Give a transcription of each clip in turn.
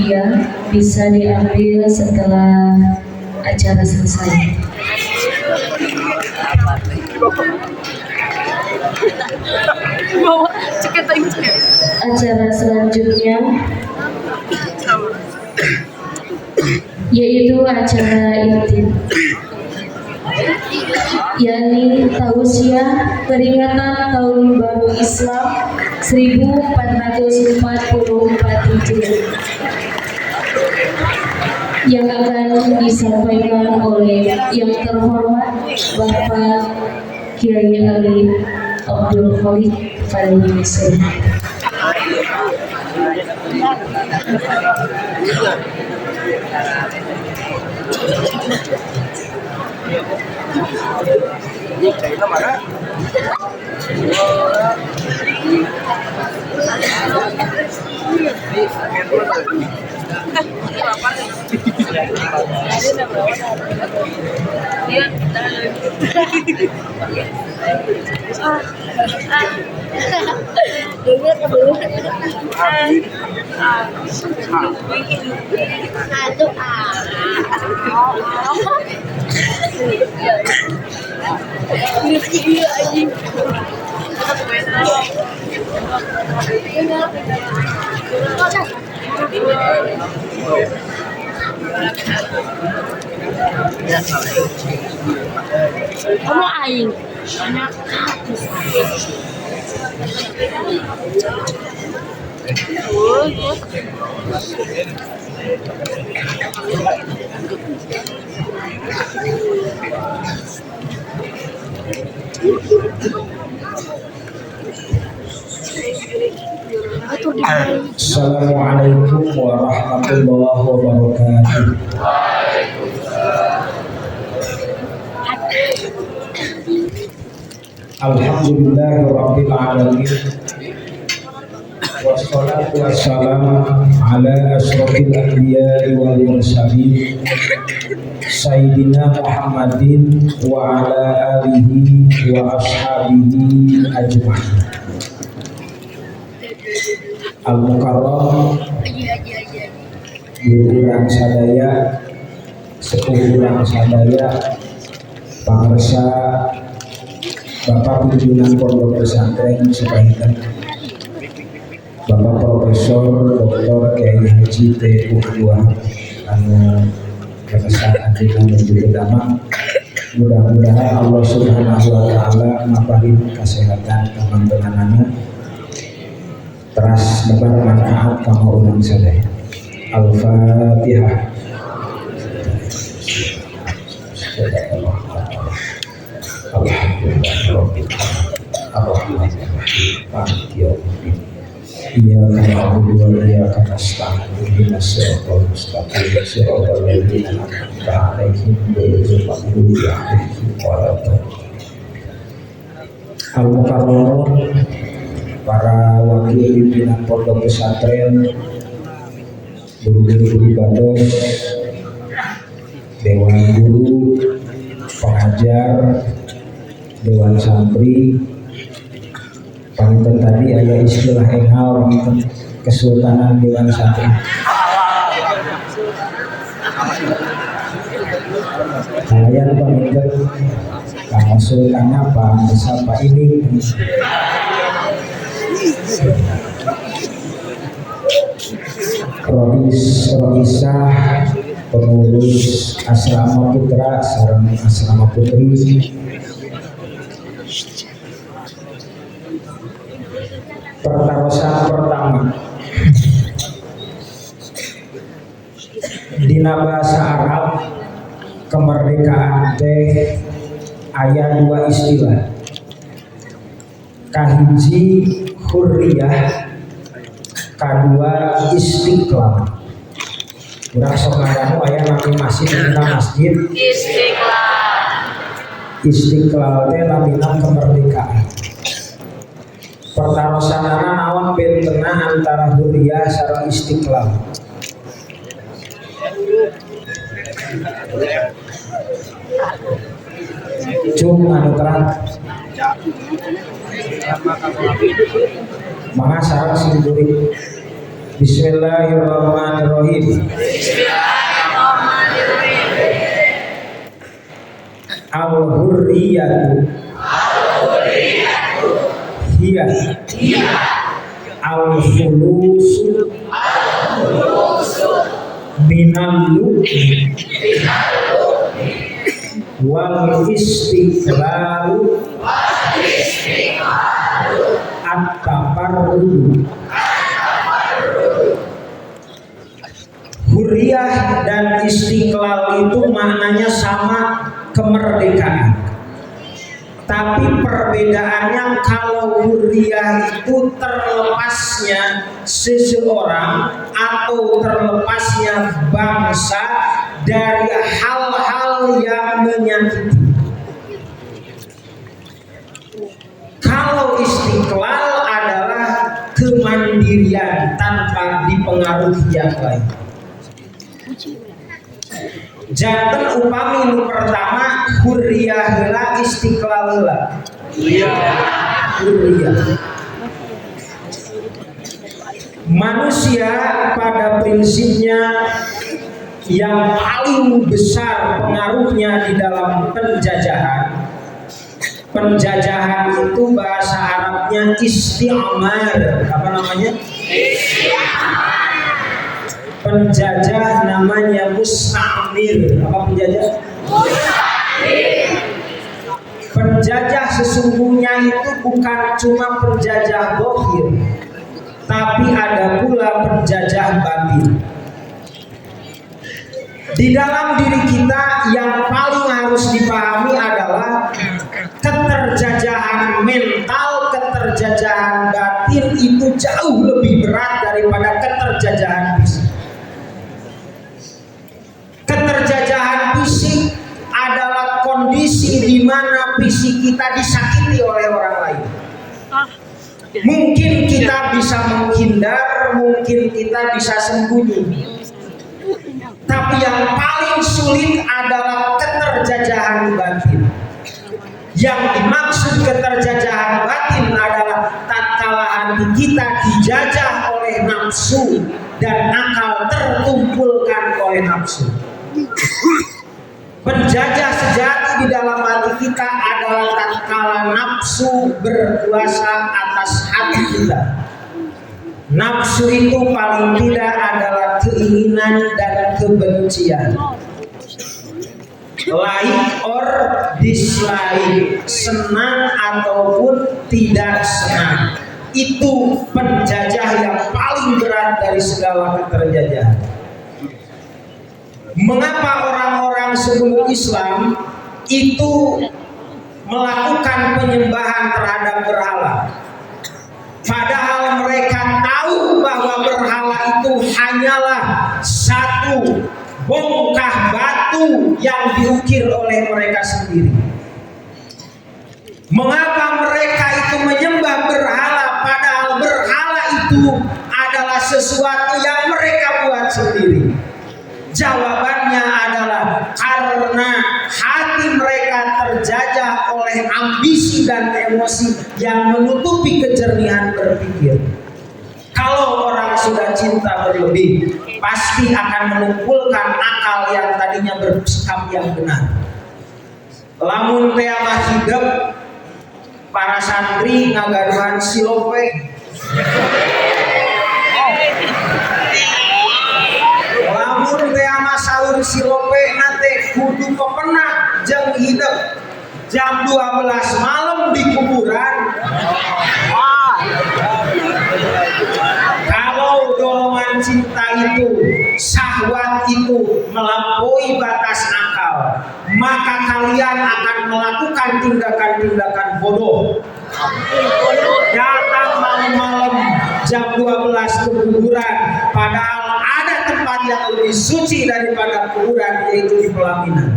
ya bisa diambil setelah acara selesai. Acara selanjutnya yaitu acara inti, yakni tausiah peringatan Tahun Baru Islam 1444 Hijriah yang akan disampaikan oleh yang terhormat Bapak Kiai Ali Abdul Khalid Fadil. Kamu aing banyak kakus. Assalamualaikum warahmatullahi wabarakatuh. Alhamdulillahirabbil alamin. Wassalatu wassalamu ala asyrofil anbiya'i wal mursalin Sayyidina Muhammadin wa ala alihi wa ashabihi ajma'in. Al-Mukarram guru urang sadaya, sepuh urang sadaya, pangarsa Bapak pimpinan pondok pesantren Sepahitan, Bapak Profesor Dr. Kiai Haji T. Wahab anu kebesaran anjingan dan juga damang. Mudah-mudahan Allah Subhanahu wa taala maparin kesehatan kamantenganana teras nebar manfaat kama urang sadaya. Al-Fatihah. Iyyaka na'budu wa iyyaka nasta'in ihdinas siratal mustaqim siratal ladzina an'amta 'alaihim ghairil maghdubi 'alaihim waladdallin. Al-Mukarramun, para wakil pimpinan pondok pesantren, guru-guru ibadah, dewan guru, pengajar, dewan santri, panten tadi ada istilah enghal panten Kesultanan Dewan Santri. Kalian panten Kang Sultan apa siapa ini? Roisah pengurus asrama putra sareng asrama putri, pertarosan pertama dina bahasa Arab kemerdekaan teh aya dua istilah, kahiji hurriyah, kadua istiqlal. Urang sok ngarannu aya nami masjid Istiqlal. Istiqlal teh lamina kemerdekaan. Pertarosanana naon bentena antara hurriyah sareng istiqlal. Cung anu terang. Mangga sareng sing gurih. Bismillahirrahmanirrahim. Al-hurriyatu hiya al-khulusu minal lukmi wal istiqlalu at-tafarrudu. Hurriyah dan istiqlal itu maknanya sama, kemerdekaan. Tapi perbedaannya, kalau hurriyah itu terlepasnya seseorang atau terlepasnya bangsa dari hal-hal yang menyakiti. Kalau istiqlal adalah kemandirian tanpa dipengaruhi yang lain. Janten upami nu pertama hurriyah heula istiqlal heula. Hurriyah. Manusia pada prinsipnya yang paling besar pengaruhnya di dalam penjajahan. Penjajahan itu bahasa Arabnya isti'mar. Apa namanya? Penjajah namanya musta'mir. Apa penjajah? Penjajah sesungguhnya itu bukan cuma penjajah zahir, tapi ada pula penjajah batin. Di dalam diri kita yang paling harus dipahami adalah keterjajahan mental, keterjajahan batin itu jauh lebih berat daripada keterjajahan fisik. Keterjajahan fisik adalah kondisi di mana fisik kita disakiti oleh orang lain. Mungkin kita bisa menghindar, mungkin kita bisa sembunyi. Tapi yang paling sulit adalah keterjajahan batin. Yang dimaksud keterjajahan batin adalah tatkala hati kita dijajah oleh nafsu dan akal tertumpulkan oleh nafsu. Penjajah sejati di dalam hati kita adalah tatkala nafsu berkuasa atas hati kita. Nafsu itu paling tidak adalah keinginan dan kebencian. Like or dislike, senang ataupun tidak senang. Itu penjajah yang paling berat dari segala keterjajahan. Mengapa orang-orang sebelum Islam itu melakukan penyembahan terhadap berhala? Padahal mereka tahu bahwa berhala itu hanyalah satu bongkah batu yang diukir oleh mereka sendiri. Mengapa mereka itu menyembah berhala padahal berhala itu adalah sesuatu yang mereka buat sendiri? Jawabannya adalah karena hati mereka terjajah oleh ambisi dan emosi yang menutupi kejernihan berpikir. Kalau orang sudah cinta berlebih, pasti akan mengumpulkan akal yang tadinya bersikap yang benar. Lamun teh mah hidup para santri ngagaduhan silope. Lamun teh mah saur silope nate kudu pepenah jeung hidup. Jam 12 malam di kuburan. Kalau dorongan cinta itu, syahwat itu melampaui batas akal, maka kalian akan melakukan tindakan-tindakan bodoh. Datang malam-malam jam 12 ke kuburan, padahal ada tempat yang lebih suci daripada kuburan, yaitu di pelaminan.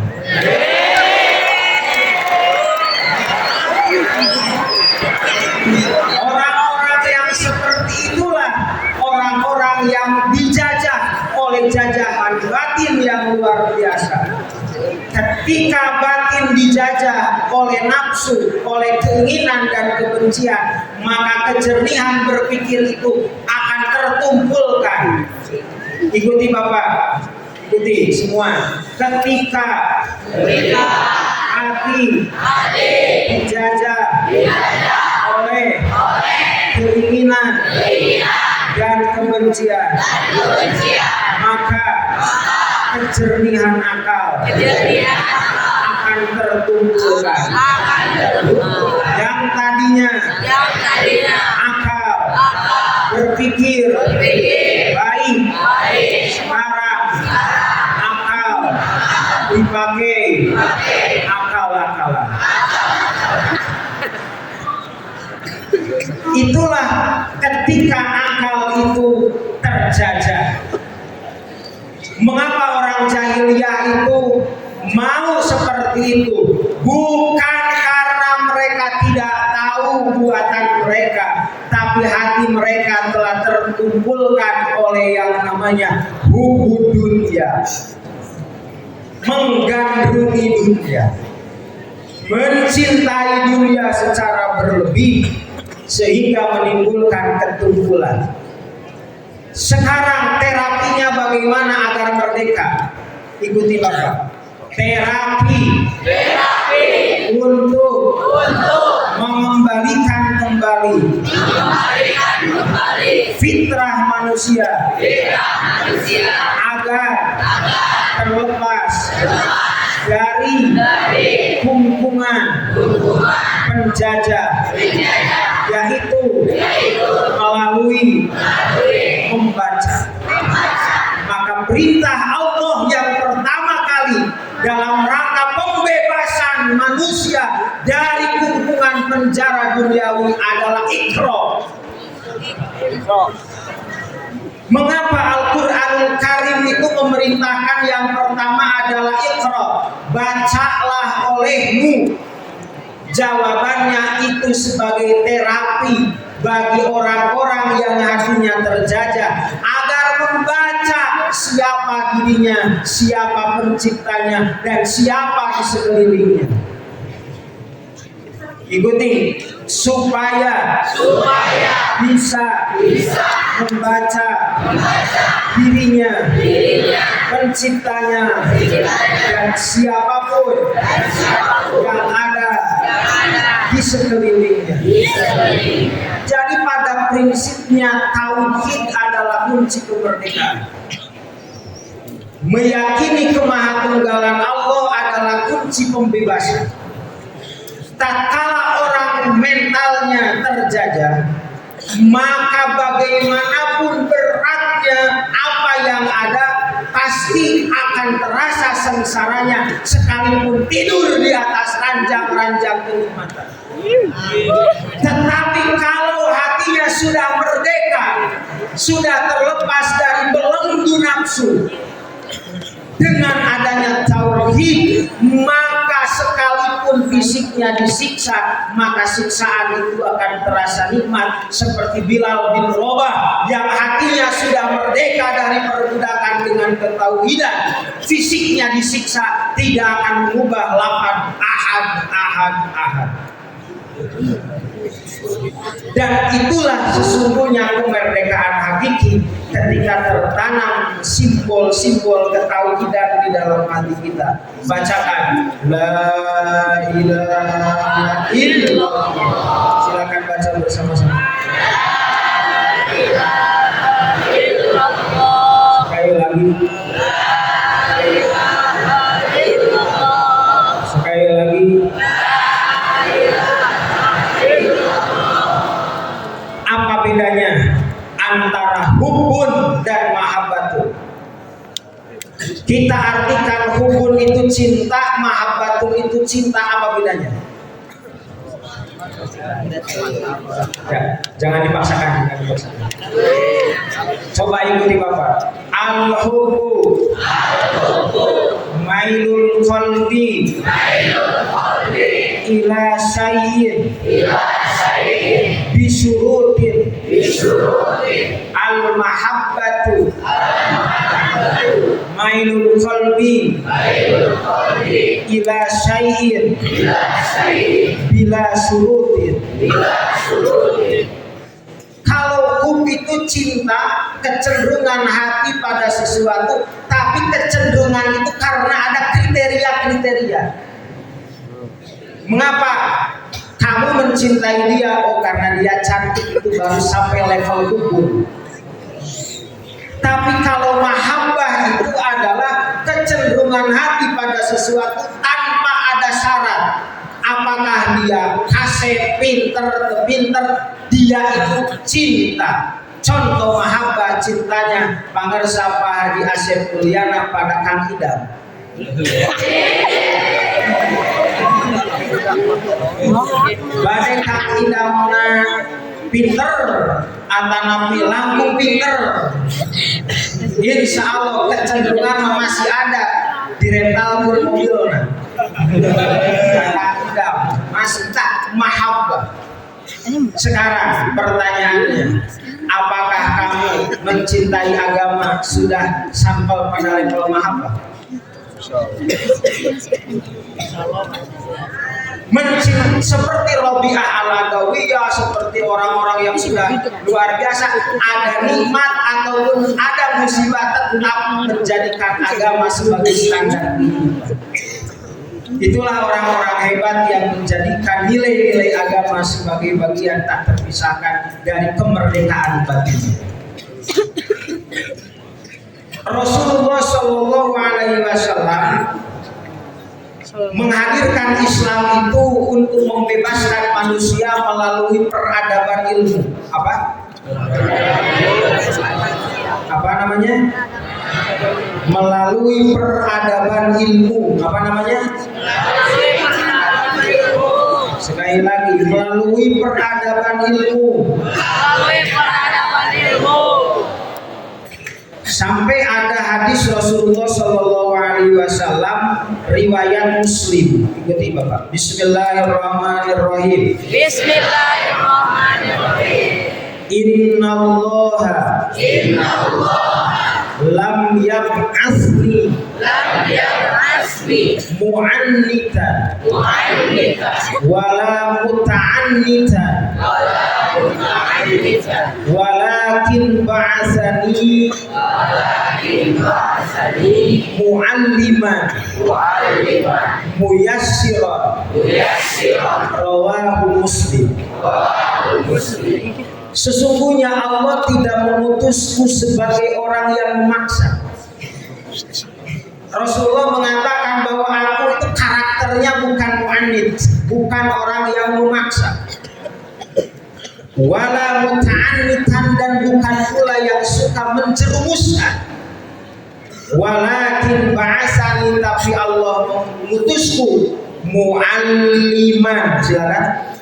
Orang-orang yang seperti itulah orang-orang yang dijajah oleh jajahan batin yang luar biasa. Ketika batin dijajah oleh nafsu, oleh keinginan dan kebencian, maka kejernihan berpikir itu akan tertumpulkan. Ikuti Bapak, ikuti semua. Ketika hati dijajah oleh keinginan dan kebencian, maka kejernihan akal akan tertumpulkan. Yang tadinya akal berpikir baik, sekarang akal dipakai akal-akalan. Itulah ketika akal itu terjajah. Mengapa orang jahiliyah itu mau seperti itu? Bukan karena mereka tidak tahu buatan mereka, tapi hati mereka telah terkumpulkan oleh yang namanya hubud dunia, menggandrungi dunia, mencintai dunia secara berlebih sehingga menimbulkan ketumpulan. Sekarang terapinya bagaimana agar merdeka? Ikuti Bapak. Terapi untuk mengembalikan kembali fitrah manusia agar terlepas dari kungkungan penjajah, yaitu melalui membaca. Maka perintah Allah yang pertama kali dalam rangka pembebasan manusia dari kungkungan penjara duniawi adalah Iqra. Mengapa Al-Quranul Karim itu memerintahkan yang pertama adalah Iqra, bacalah olehmu? Jawabannya itu sebagai terapi bagi orang-orang yang hatinya terjajah agar membaca siapa dirinya, siapa penciptanya, dan siapa di sekelilingnya. Ikuti, supaya bisa membaca dirinya, penciptanya, dan siapapun yang ada di sekelilingnya. Jadi pada prinsipnya tauhid adalah kunci kemerdekaan. Meyakini kemahatunggalan Allah adalah kunci pembebasan. Tatkala orang mentalnya terjajah, maka bagaimanapun beratnya apa yang ada pasti akan terasa sengsaranya sekalipun tidur di atas ranjang-ranjang kenikmatan. Tetapi kalau hatinya sudah merdeka, sudah terlepas dari belenggu nafsu, dengan adanya tauhid, maka sekalipun fisiknya disiksa, maka siksaan itu akan terasa nikmat. Seperti Bilal bin Rabah yang hatinya sudah merdeka dari perbudakan dengan ketauhidan, fisiknya disiksa tidak akan mengubah lafaz ahad, ahad, ahad. Dan itulah sesungguhnya kemerdekaan hakiki ketika tertanam simbol-simbol ketauhidan di dalam hati kita. Bacakan la ilaha illallah. Silakan baca bersama-sama. Sekali lagi. Sekali lagi. Apa bedanya antara hubun dan mahabbatun? Kita artikan hubun itu cinta, mahabbatun itu cinta. Apa bedanya? Ya, jangan dipaksakan, Coba ikuti Bapak. Al-hubbu mailul qalbi ila syai'in bisurutin al-mahabbatu mailul qalbi ila syai'in bila surutin. Kalau hubbub itu cinta, kecenderungan hati pada sesuatu, tapi kecenderungan itu karena ada kriteria-kriteria. Mengapa kamu mencintai dia? Oh, karena dia cantik, itu baru sampai level hubbub. Tapi kalau mahabbah itu adalah kecenderungan hati pada sesuatu tanpa ada syarat. Apakah dia kasih, pinter, dia itu cinta. Contoh mahabbah cintanya pangarsa Pak Haji Asep Mulyana pada Kang Idam. Badai Kang Idamna pinter, atanami langkung pinter. Insya Allah kecenderungan masih ada di rental mobil. Masih tak mahabbah. Sekarang pertanyaannya, apakah kamu mencintai agama sudah sampai pada level mahabbah? Seperti Robi'ah al-Adawiyah, seperti orang-orang yang sudah luar biasa, ada nikmat ataupun ada musibah tetap menjadikan agama sebagai standar kehidupan. Itulah orang-orang hebat yang menjadikan nilai-nilai agama sebagai bagian tak terpisahkan dari kemerdekaan batin. Rasulullah Shallallahu Alaihi Wasallam menghadirkan Islam itu untuk membebaskan manusia melalui peradaban ilmu. Apa namanya? Melalui peradaban ilmu. Apa namanya? Sekali lagi, melalui peradaban ilmu. Sampai ada hadis Rasulullah Shallallahu Alaihi Wasallam riwayat Muslim. Ikuti Bapak. Bismillahirrahmanirrahim. Bismillahirrahmanirrahim. Innallaha lam yab'asni mu'annitan wala muta'annitan walakin ba'asani mu'alliman muyassiran rawahu Muslim. Sesungguhnya Allah tidak mengutusku sebagai orang yang memaksa. Rasulullah mengatakan bahwa aku itu karakternya bukan mu'annid, bukan orang yang memaksa. Wala muta'annitan, dan bukan pula yang suka menjerumuskan. Walakin ba'asani, tapi Allah mengutusku mu'alliman. Silakan.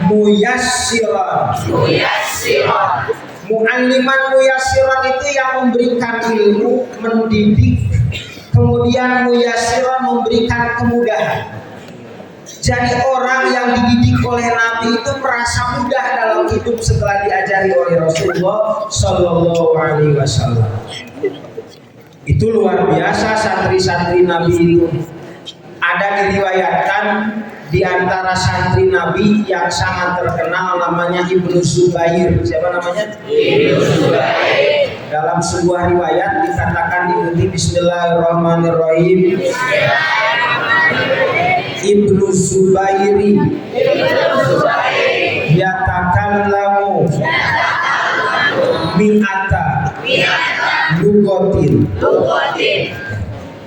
Muyassiran. Mu'alliman muyassiran itu yang memberikan ilmu, mendidik, kemudian muyassiran memberikan kemudahan. Jadi orang yang dididik oleh Nabi itu merasa mudah dalam hidup setelah diajari oleh Rasulullah Shallallahu Alaihi Wasallam. Itu luar biasa santri-santri Nabi itu. Ada diriwayatkan di antara santri Nabi yang sangat terkenal namanya Ibnu Zubair. Siapa namanya? Ibnu Zubair. Dalam sebuah riwayat dikatakan diikuti Bismillahirrahmanirrahim. Ibnu Zubairi yatakallamu mi'ata lugotin.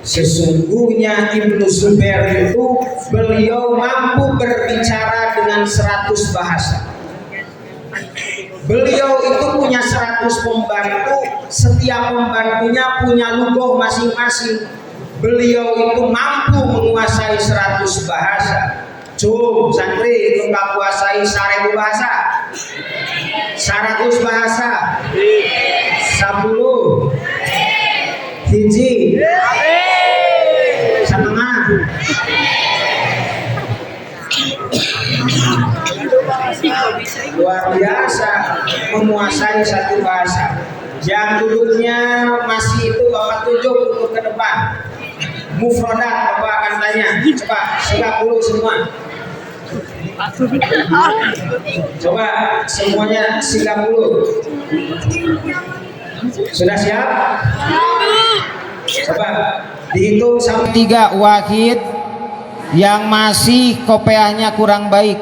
Sesungguhnya Ibnu Zubair itu beliau mampu berbicara dengan 100 bahasa. Beliau itu punya 100 pembantu, setiap pembantunya punya lugoh masing-masing. Beliau itu mampu menguasai 100 bahasa. Cum, santri itu nggak kuasai 1000 bahasa, 100 bahasa, 10 hiji setengah. Luar biasa menguasai 1 bahasa. Yang duduknya masih itu Bapak tunjuk untuk ke depan. Mufradat Bapak akan tanya. Coba 30 semua. Coba semuanya siap dulu. Sudah siap? Coba dihitung sampai 3. Wahid yang masih kopiahnya kurang baik.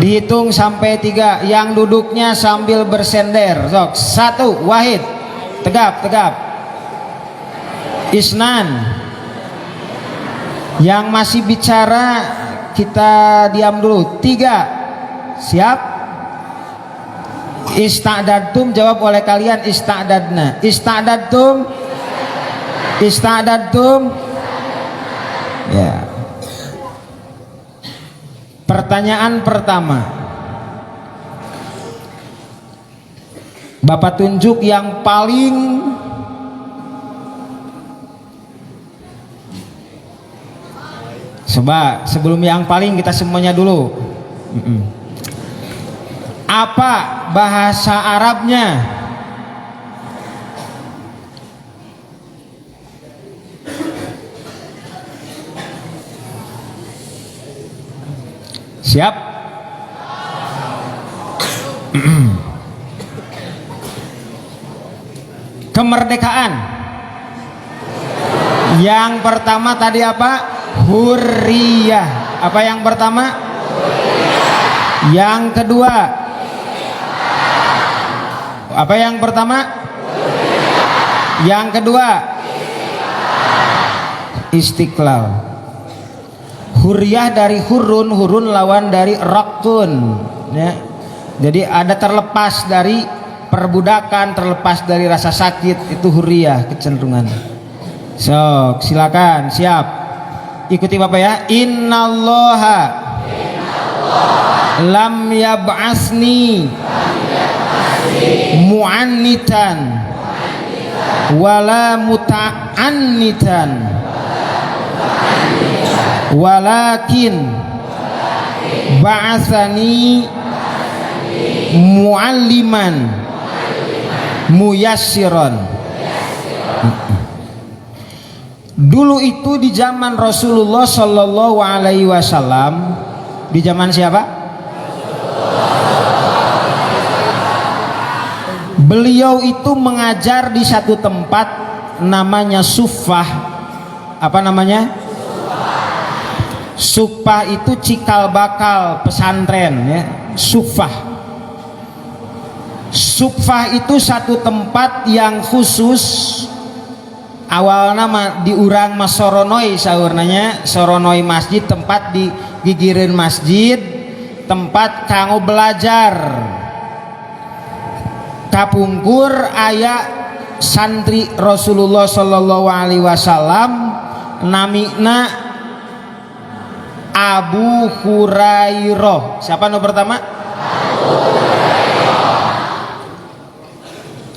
Dihitung sampai 3. Yang duduknya sambil bersender. Sok. 1. Wahid. Tegap. Isnan. Yang masih bicara kita diam dulu. 3. Siap? Ista'dadtum jawab oleh kalian ista'dadna. Ista'dadtum. Ya. Pertanyaan pertama. Bapak tunjuk yang paling coba sebelum yang paling kita semuanya dulu. Apa bahasa Arabnya? Siap? Kemerdekaan. Yang pertama tadi apa? Hurriyah. Apa yang pertama? Yang kedua? Apa yang pertama? Yang kedua? Istiqlal. Hurriyah dari hurun, hurun lawan dari raktun, ya. Jadi ada terlepas dari perbudakan, terlepas dari rasa sakit, itu hurriyah kecenderungan. So, silakan, siap. Ikuti Bapak ya. Innallaha lam yab'asni mu'annitan wala muta'annitan walakin ba'asani mu'alliman muyassiran. Dulu itu di zaman Rasulullah Shallallahu Alaihi Wasallam, di zaman siapa? Beliau itu mengajar di satu tempat namanya Suffah. Apa namanya? Suffah itu cikal bakal pesantren, ya. Suffah. Suffah itu satu tempat yang khusus. Awal nama diurang mas soronoi saurnanya, soronoi masjid, tempat di gigireun masjid, tempat kanggo belajar. Kapungkur aya santri Rasulullah Shallallahu Alaihi Wasallam namina Abu Hurairah. Siapa nomor pertama?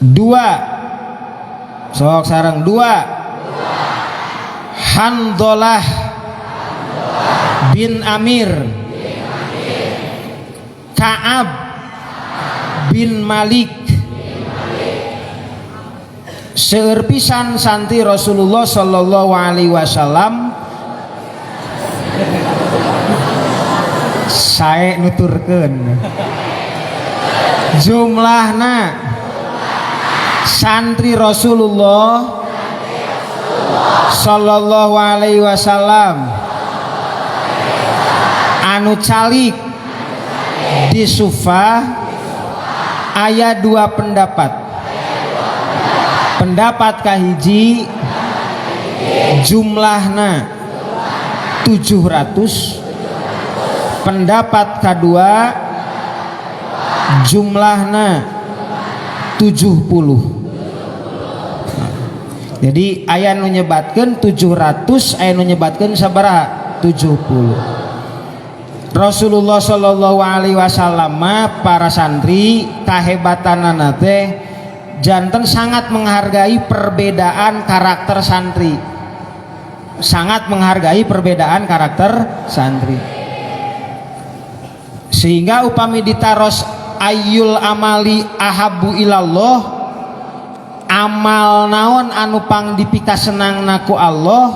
Dua. Sok sarang. 2. Handolah bin Amir. Ka'ab bin Malik. Seueur pisan santri Rasulullah Shallallahu Alaihi Wasallam sae nuturkeun jumlahna santri Rasulullah Sallallahu Alaihi Wasallam anu calik di Suffah aya 2 pendapat. Pendapat kahiji jumlahna 700. Pendapat kedua jumlahna 70. Jadi aya nu nyebatkeun 700, aya nu nyebatkeun sabaraha 70. Rasulullah Shallallahu Alaihi Wasallam para santri kahebatanana teh janten sangat menghargai perbedaan karakter santri, sangat menghargai perbedaan karakter santri, sehingga upami ditaros ayyul amali ahabu ilallah, amal naon anu pang dipikasenangna ku Allah,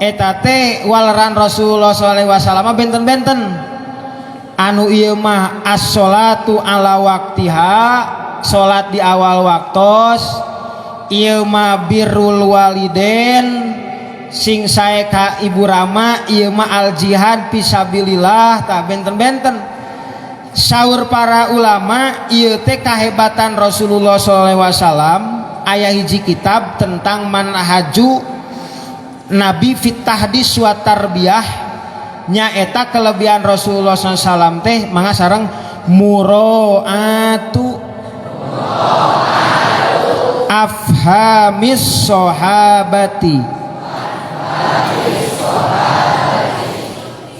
eta teh waleran Rasulullah sallallahu alaihi wasallam benten-benten anu ieu mah as-sholatu ala waqtiha, salat di awal waktos, ieu mah birrul waliden, sing sae ka ibu rama, ieu mah al jihad fisabilillah. Tah benten-benten saur para ulama ieu teh kahebatan Rasulullah sallallahu alaihi wasallam. Aya hiji kitab tentang manhaju Nabi fit tahdis wa tarbiyah, nyaeta kelebihan Rasulullah SAW teh mangga sareng muroatu afhamis sahabati.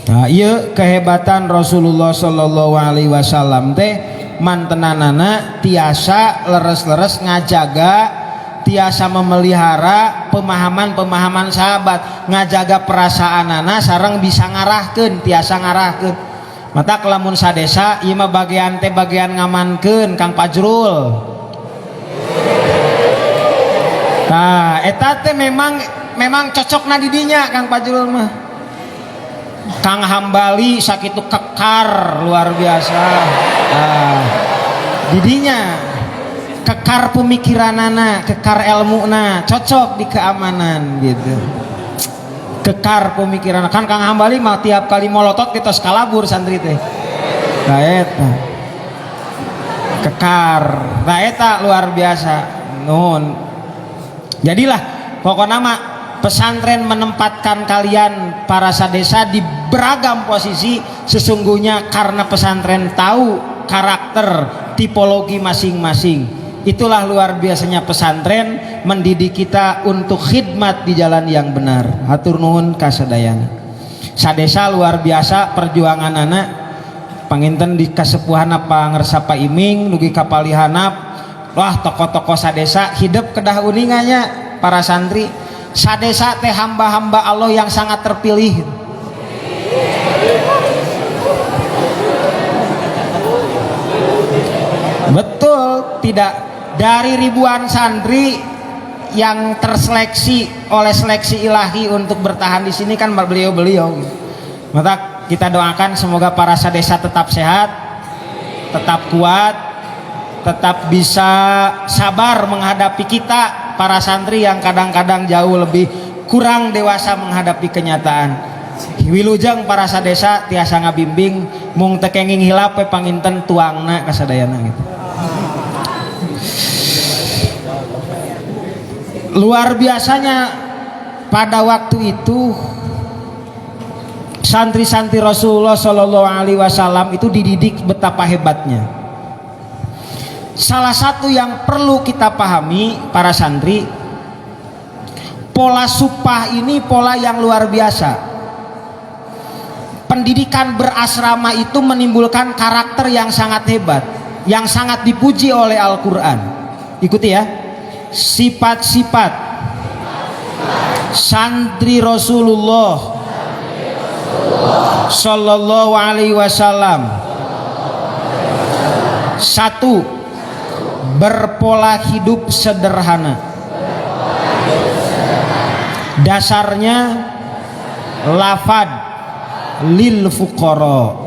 Nah ieu kehebatan Rasulullah sallallahu alaihi wasallam teh mantenanana tiasa leres-leres ngajaga, tiasa memelihara pemahaman-pemahaman sahabat, ngajaga perasaanana sareng bisa ngarahkeun, tiasa ngarahkeun. Mata kelamun sadesa ieu mah bagian teh bagian ngamankeun Kang Fajrul. Nah eta teh memang cocokna di dinya Kang Fajrul mah. Kang Hambali sakitu kekar luar biasa. Nah, didinya kekar pemikiranana, kekar ilmuna, cocok di keamanan gitu. Kekar pemikiran kan Kang Hambali mah tiap kali molotot kita sekalabur santri teh. Nah eta kekar, nah eta luar biasa. Nuhun. Jadilah pokoknya mah pesantren menempatkan kalian para sadesa di beragam posisi sesungguhnya karena pesantren tahu karakter tipologi masing-masing. Itulah luar biasanya pesantren mendidik kita untuk khidmat di jalan yang benar. Hatur nuhun kasadayana. Sadesa luar biasa perjuangan anak panginten di kasepuhan apa ngersapa iming nugi kapalihanap. Wah tokoh-tokoh sadesa hidup kedah uningannya para santri. Sadesa teh hamba-hamba Allah yang sangat terpilih. Betul, tidak dari ribuan santri yang terseleksi oleh seleksi ilahi untuk bertahan di sini kan beliau-beliau. Maka kita doakan semoga para sadesa tetap sehat, tetap kuat, tetap bisa sabar menghadapi kita para santri yang kadang-kadang jauh lebih kurang dewasa menghadapi kenyataan. Wilujeng para sadesa tiasa ngabimbing mung teu kenging hilap we panginten tuangna kasadayana gitu. Luar biasanya pada waktu itu santri-santri Rasulullah Shallallahu Alaihi Wasallam itu dididik betapa hebatnya. Salah satu yang perlu kita pahami para santri, pola supah ini pola yang luar biasa. Pendidikan berasrama itu menimbulkan karakter yang sangat hebat, yang sangat dipuji oleh Al-Quran. Ikuti ya. Sifat-sifat santri Rasulullah Sallallahu Alaihi Wasallam. Satu, berpola hidup sederhana. Dasarnya lafad lil fuqara.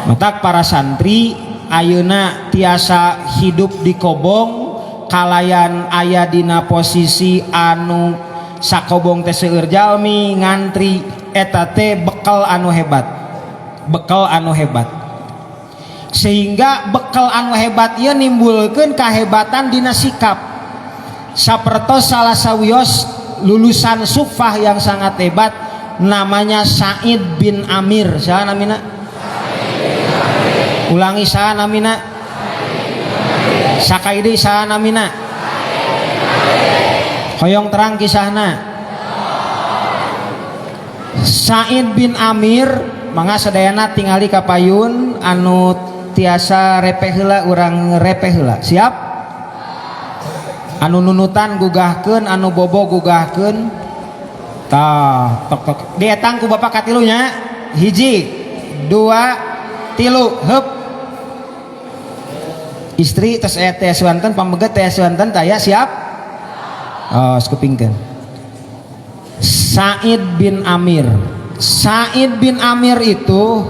Mata para santri ayeuna tiasa hidup di kobong kalayan aya dina posisi anu sakobong teh seueur jalmi ngantri eta teh bekal anu hebat, bekal anu hebat, sehingga bekal anu hebat ieu nimbulkeun kahebatan dina sikap. Sapertos salah sawios lulusan sufah yang sangat hebat namanya Sa'id bin Amir. Saha namina? Ulangi saha namina? Sakaidi saha namina? Hoyong terang kisahna. Sa'id bin Amir mangga sadayana tingali ka payun anu tiasa repeh heula urang repeh heula. Siap? Anu nunutan gugahkeun, anu bobo gugahkeun. Tah, tok dietang ku bapak katilunya. Hiji, dua, tilu, heup. Istri tes teh suanten pameget teh suanten taya siap? Oh, skupingkeun. Said bin Amir. Said bin Amir itu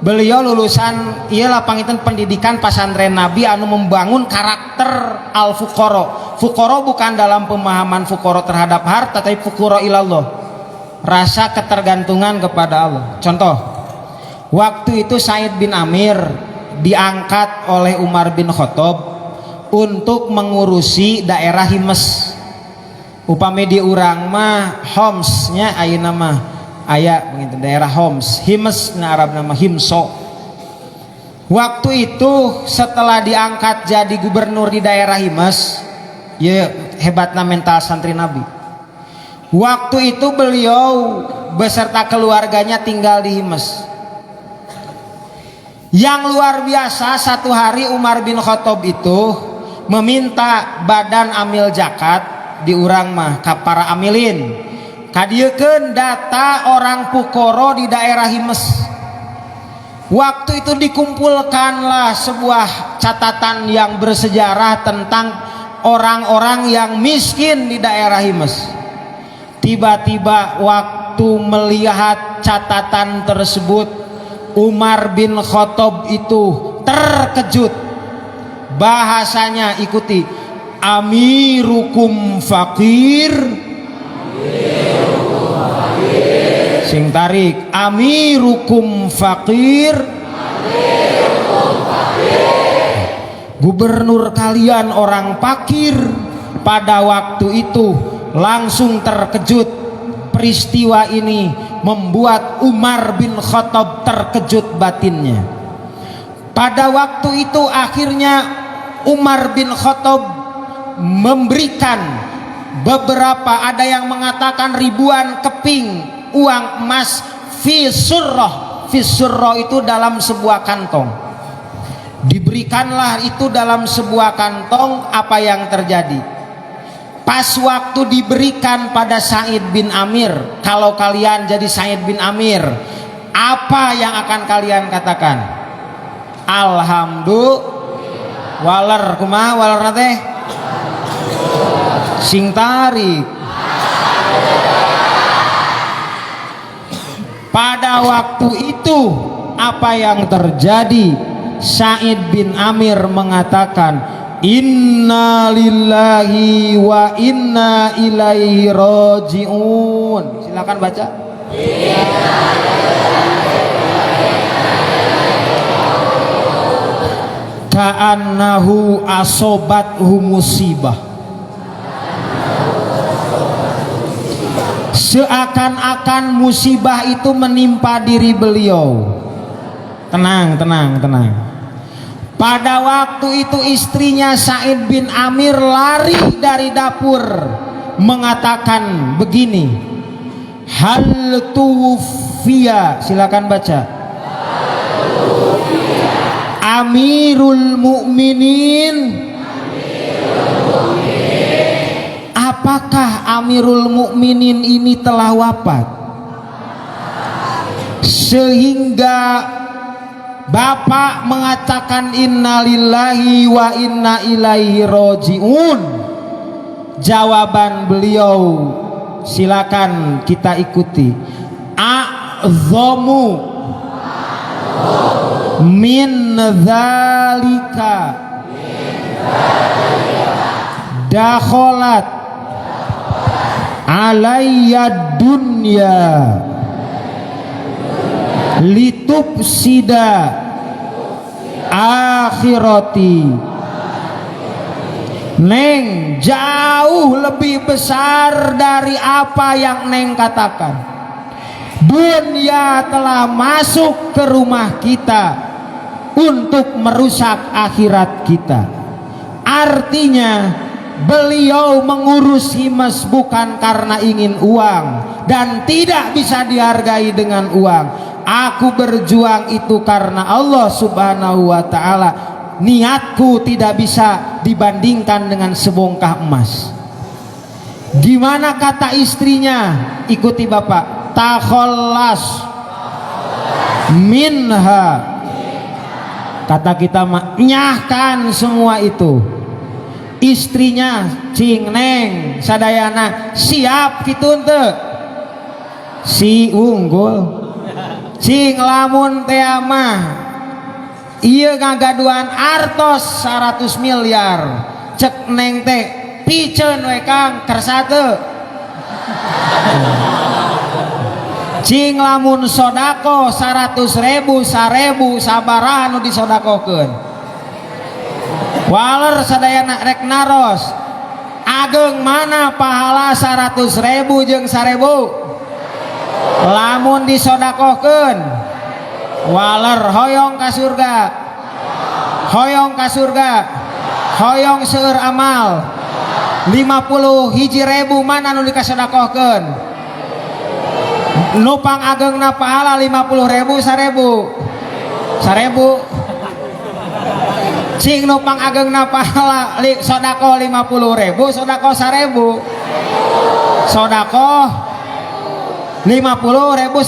beliau lulusan ialah pangitan pendidikan pesantren Nabi anu membangun karakter al fuqara. Fuqara bukan dalam pemahaman fuqara terhadap harta, tapi fuqara ilallah, rasa ketergantungan kepada Allah. Contoh, waktu itu Said bin Amir diangkat oleh Umar bin Khattab untuk mengurusi daerah Himes. Upami di urang mah Homsnya ayeuna mah aya begitu daerah Homs, Himes na Arab nama Himso. Waktu itu setelah diangkat jadi gubernur di daerah Himes, ya hebatna mental santri Nabi. Waktu itu beliau beserta keluarganya tinggal di Himes. Yang luar biasa, satu hari Umar bin Khattab itu meminta badan amil zakat di urang mah ka para amilin kadiekeun data orang pukoro di daerah Himes. Waktu itu dikumpulkanlah sebuah catatan yang bersejarah tentang orang-orang yang miskin di daerah Himes. Tiba-tiba waktu melihat catatan tersebut, Umar bin Khattab itu terkejut. Bahasanya ikuti, amirukum fakir, sing tarik, amirukum fakir, gubernur kalian orang fakir. Pada waktu itu langsung terkejut. Peristiwa ini membuat Umar bin Khattab terkejut batinnya. Pada waktu itu akhirnya Umar bin Khattab memberikan beberapa, ada yang mengatakan ribuan keping uang emas fi surrah. Fi surrah itu dalam sebuah kantong. Diberikanlah itu dalam sebuah kantong. Apa yang terjadi? Pas waktu diberikan pada Said bin Amir, kalau kalian jadi Said bin Amir, apa yang akan kalian katakan? Alhamdulillah. Waler kumaha waler teh? Sing tarik. Pada waktu itu apa yang terjadi? Said bin Amir mengatakan, inna lillahi wa inna ilaihi rajiun. Silakan baca. Ka'annahu asobathu musibah. Seakan-akan musibah itu menimpa diri beliau. Tenang, tenang, tenang. Pada waktu itu istrinya Said bin Amir lari dari dapur mengatakan begini, hal tuwfiya, silakan baca. Amirul Mukminin, apakah Amirul Mukminin ini telah wafat? Sehingga Bapak mengatakan innalillahi wa inna ilaihi rajiun. Jawaban beliau silakan kita ikuti. A'zamu min dzalika dakhalat alayya dunya litufsida akhirati. Neng jauh lebih besar dari apa yang Neng katakan. Dunia telah masuk ke rumah kita untuk merusak akhirat kita. Artinya beliau mengurus Himes bukan karena ingin uang dan tidak bisa dihargai dengan uang. Aku berjuang itu karena Allah Subhanahu wa ta'ala. Niatku tidak bisa dibandingkan dengan sebongkah emas. Gimana kata istrinya? Ikuti Bapak. Takhallas minha, kata kita mah nyahkan semua itu. Istrinya cing Neng sadayana siap gitu ente. si unggul cing lamun teh mah ieu ngagaduan artos 100 miliar cek neng teh piceun we Kang kersa teu cing lamun sodako 100.000 1000 sabaraha nu disodakokeun waler sadayana rek naros ageng mana pahala 100.000 jeung 1000 lamun disodakokeun waler hoyong ka surga hoyong seueur amal 50.000 mana nu dikasodakokeun nu pangagengna pahala 50.000 1000 cing nu pangagengna pahala sodako 50.000 sodako 1000 sodako 50.000 1000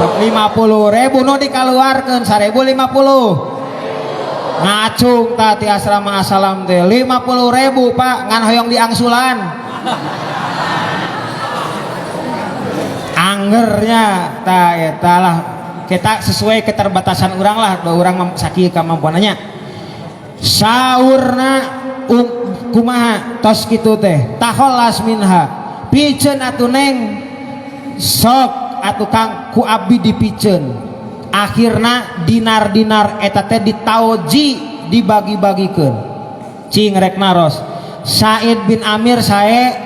50.000 nu dikaluarkeun 1050 ngacung tati asrama asalam teh 50.000 Pak ngan hoyong diangsulan anggernya ta eta lah kita sesuai keterbatasan orang lah do urang sakieu kemampuannya saurna kumaha tos kitu teh takhallas minha piceun atuh neng sok atuh Kang ku abdi dipiceun akhirna dinar-dinar eta teh ditauji dibagi-bagikeun cing rek naros Said bin Amir sae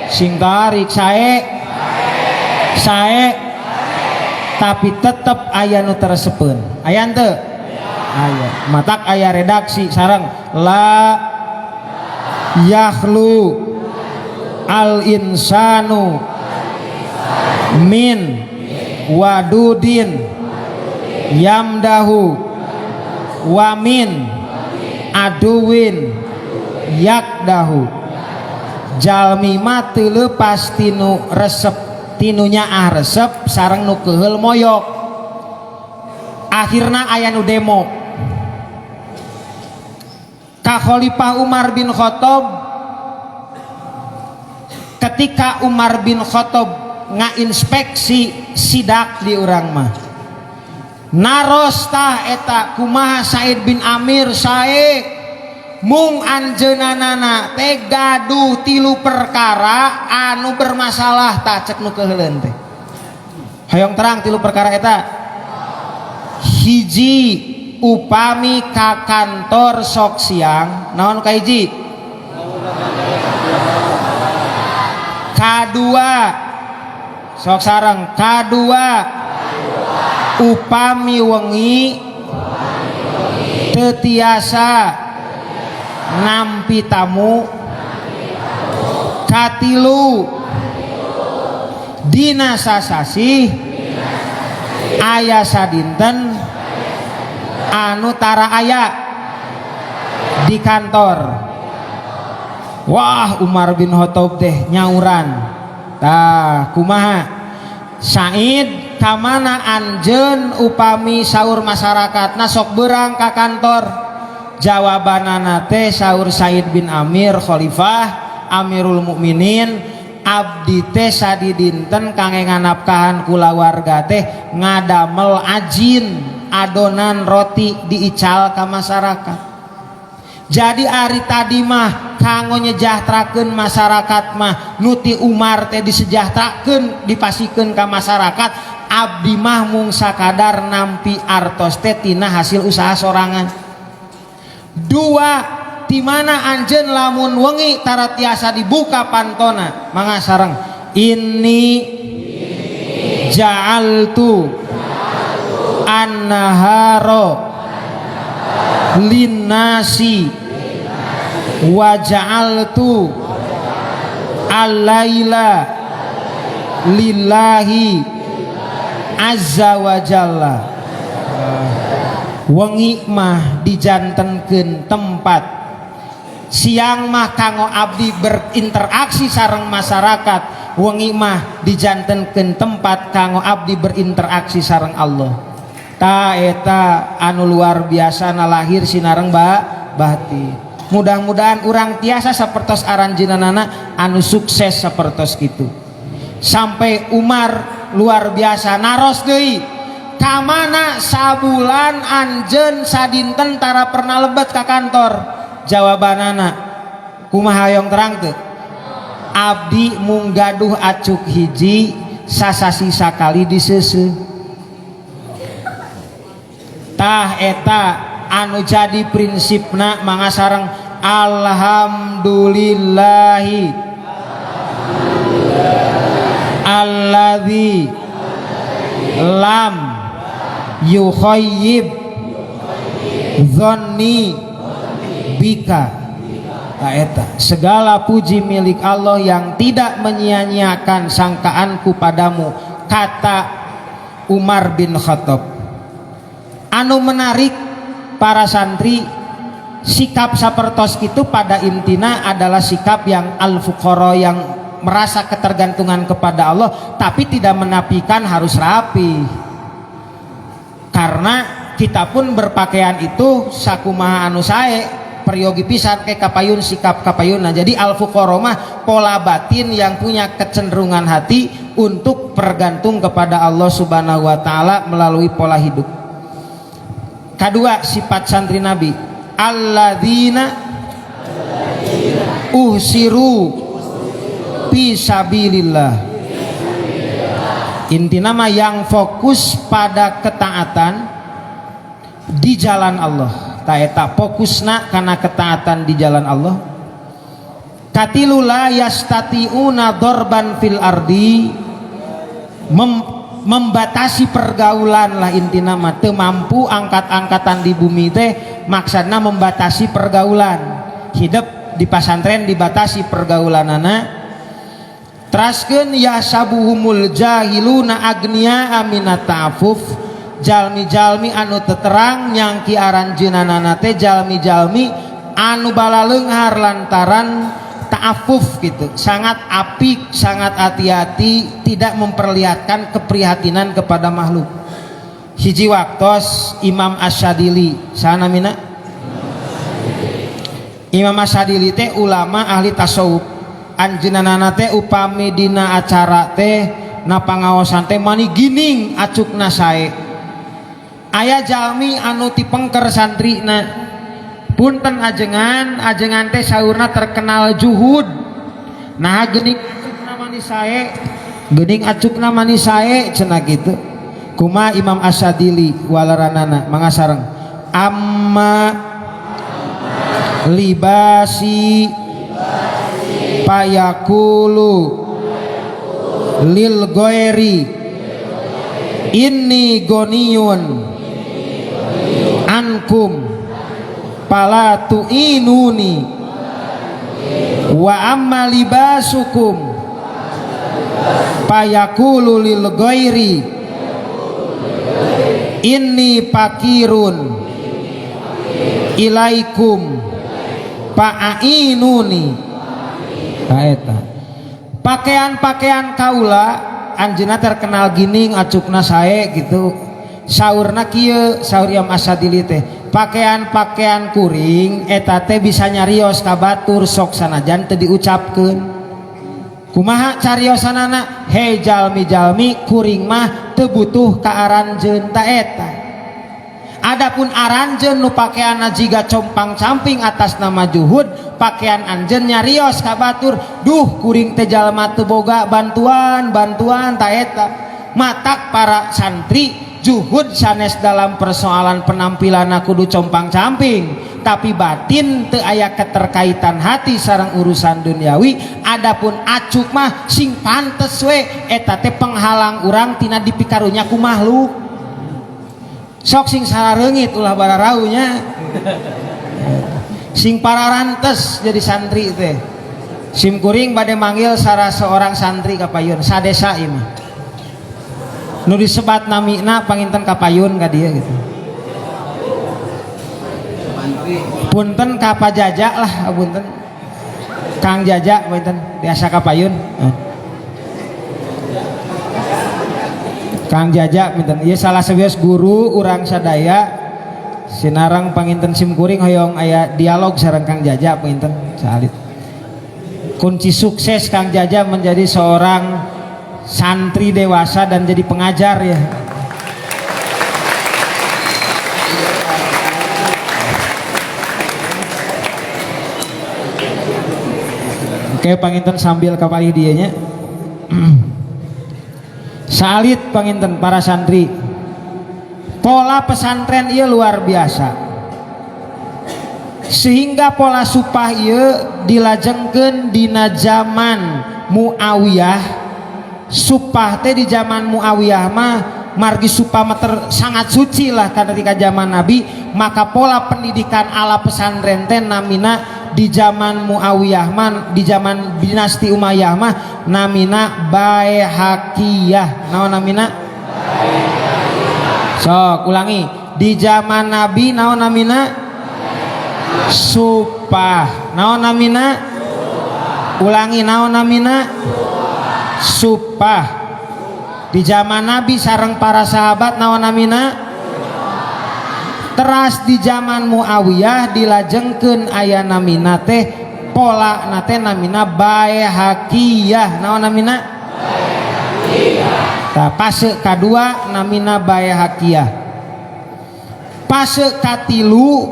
sing tarik sae tapi tetep aya nu teresepeun aya henteu aya matak aya redaksi sareng la yakhlu al insanu min wadudin yamdahu wa min aduwin yakdahu jalmi mah teu leupas tinu resep tinunya resep sareng nu keheul moyok akhirna aya nu demo ka Khalifah Umar bin Khattab ketika Umar bin Khattab ngainspeksi sidak di urang mah naros tah eta kumaha Said bin Amir sae mung anjeunanana teh gaduh 3 perkara anu bermasalah tah cek nu keheuleuan teh hayong terang 3 perkara eta hiji upami ka kantor sok siang naon ka hiji kadua sok sareng kadua upami wengi teu tiasa nampi tamu katilu dina sasasih aya sadinten anu tara aya di kantor wah Umar bin Khattab teh nyauran tah kumaha Said kamana anjeun upami saur masyarakat na sok beurang ka kantor jawabanana teh saur Said bin Amir Khalifah Amirul Mukminin abdi teh sadi dinten kangge nganapkahan kulawarga teh ngadamel ajin adonan roti diical ka masyarakat jadi ari tadi mah kanggo nyejahterakeun masyarakat mah nuti Umar teh disejahterakeun dipasikeun ka masyarakat abdi mah mung sakadar nampi artos teh tina hasil usaha sorangan dua di mana anjeun lamun wengi tara tiasa dibuka pantona mangga sareng ini ja'altu an-nahara linnasi wa ja'altu al-laila lillahi azza wa jalla wengi mah dijantenkeun tempat siang mah kanggo abdi berinteraksi sareng masyarakat wengi mah dijantenkeun tempat kanggo abdi berinteraksi sareng Allah ta eta anu luar biasa na lahir sinareng bahti mudah-mudahan urang tiasa sapertos aranjeunana anu sukses sapertos kitu sampai Umar luar biasa naros deui kamana sabulan anjeun sadinten tara pernah lebet ka kantor. Jawabanana kumaha hayong terang teu abdi mung gaduh acuk hiji sasasi sakali diseuseuh. Tah eta anu jadi prinsipna mangga sareng alhamdulillahi alladzi lam yukhayyib dzanni bika. Eta segala puji milik Allah yang tidak menyia-nyiakan sangkaanku padamu, kata Umar bin Khattab. Anu menarik para santri, sikap sapertos itu pada intina adalah sikap yang al-fuqara, yang merasa ketergantungan kepada Allah tapi tidak menafikan harus rapi. Karena kita pun berpakaian itu sakumaha anu sae peryogi pisan ke kapayun sikap kapayun. Nah, jadi al-fuqara mah pola batin yang punya kecenderungan hati untuk bergantung kepada Allah Subhanahu wa taala melalui pola hidup. Kedua sifat santri Nabi, alladzina uhsiru fi sabilillah. Inti nama yang fokus pada ketaatan di jalan Allah. Taeta fokusna karena ketaatan di jalan Allah. Katilu la yastati'una dorban fil ardi, membatasi pergaulan lah intina mah teu mampu angkat-angkatan di bumi teh maksudna membatasi pergaulan. Hidup di pesantren dibatasi pergaulanana. Teraskeun ya sabuhumul jahiluna agniya aminat ta'afuf, jalmi-jalmi anu teterang nyangki aranjeunana teh jalmi-jalmi anu balaleunghar lantaran ta'afuf gitu, sangat apik, sangat hati-hati, tidak memperlihatkan keprihatinan kepada makhluk. Hiji waktos Imam Asyadili sanamina Imam Asyadili teh ulama ahli tasawuf. Anjeunana teh upami dina acara teh na pangaosan teh mani gining acukna sae. Aya jalmi anu tipengker santrina, punten ajengan teh saurna terkenal juhud. Nah geuning acukna mani sae, geuning acukna mani sae cenah kitu. Kumaha Imam Asyadili walaranana mangga sareng amma libasi payakulu lil goeri inni goniyun ankum pala tu'inuni wa amma libasukum payakulu lil goeri inni pakirun ilaikum pa'ainuni. Eta pakaian-pakaian kaula anjeunna terkenal gining acukna sae gitu. Saurna kieu saur Imam Asyadili teh pakaian-pakaian kuring eta teh bisa nyarios ka batur sok sanajan teu diucapkeun. Kumaha cariosanana? He jalmi-jalmi kuring mah teu butuh ka aranjeun ta eta. Adapun aranjeun nu pakaianna jiga compang-camping atas nama juhud, pakaian anjeun nyarios ka batur, duh kuring teh jalma teu boga bantuan ta eta. Matak para santri juhud sanes dalam persoalan penampilanna kudu compang-camping, tapi batin teu aya keterkaitan hati sareng urusan duniawi. Adapun acuk mah sing pantes we eta teh penghalang urang tina dipikarunya ku makhluk. Sok sing sarareungit ulah bararaunya sing pararantes jadi santri teh. Sim kuring bade manggil salah seorang santri kapayun sadesa ieu mah nu disebat namina panginten kapayun ka dieu gitu. Punten ka Pajaja lah punten Kang Jaja punten biasa kapayun. Kang Jaja pinten ieu salah sawios guru urang sadaya sinarang panginten sim kuring hoyong aya dialog sareng Kang Jaja pinten salit. Kunci sukses Kang Jaja menjadi seorang santri dewasa dan jadi pengajar ya. Oke, panginten sambil kapalih dianya. Salit panginten para santri. Pola pesantren ieu luar biasa. Sehingga pola supah ieu dilajengkeun dina zaman Muawiyah. Supah teh di zaman Muawiyah mah margi supah mah sangat suci lah karena ketika zaman Nabi, maka pola pendidikan ala pesantren teh namina di zaman Muawiyah mah, di zaman dinasti Umayyah mah namina Baihaqiyah. Naon namina? Sok ulangi. Di zaman Nabi naon namina? Supah. Naon namina? Ulangi, naon namina? Supah. Di zaman Nabi sareng para sahabat naon namina? Teras di zaman Muawiyah dilajengkeun aya namina teh pola nate namina Baihaqiyah. Naon namina? Baihaqiyah. Tah fase kadua namina Baihaqiyah. Fase katilu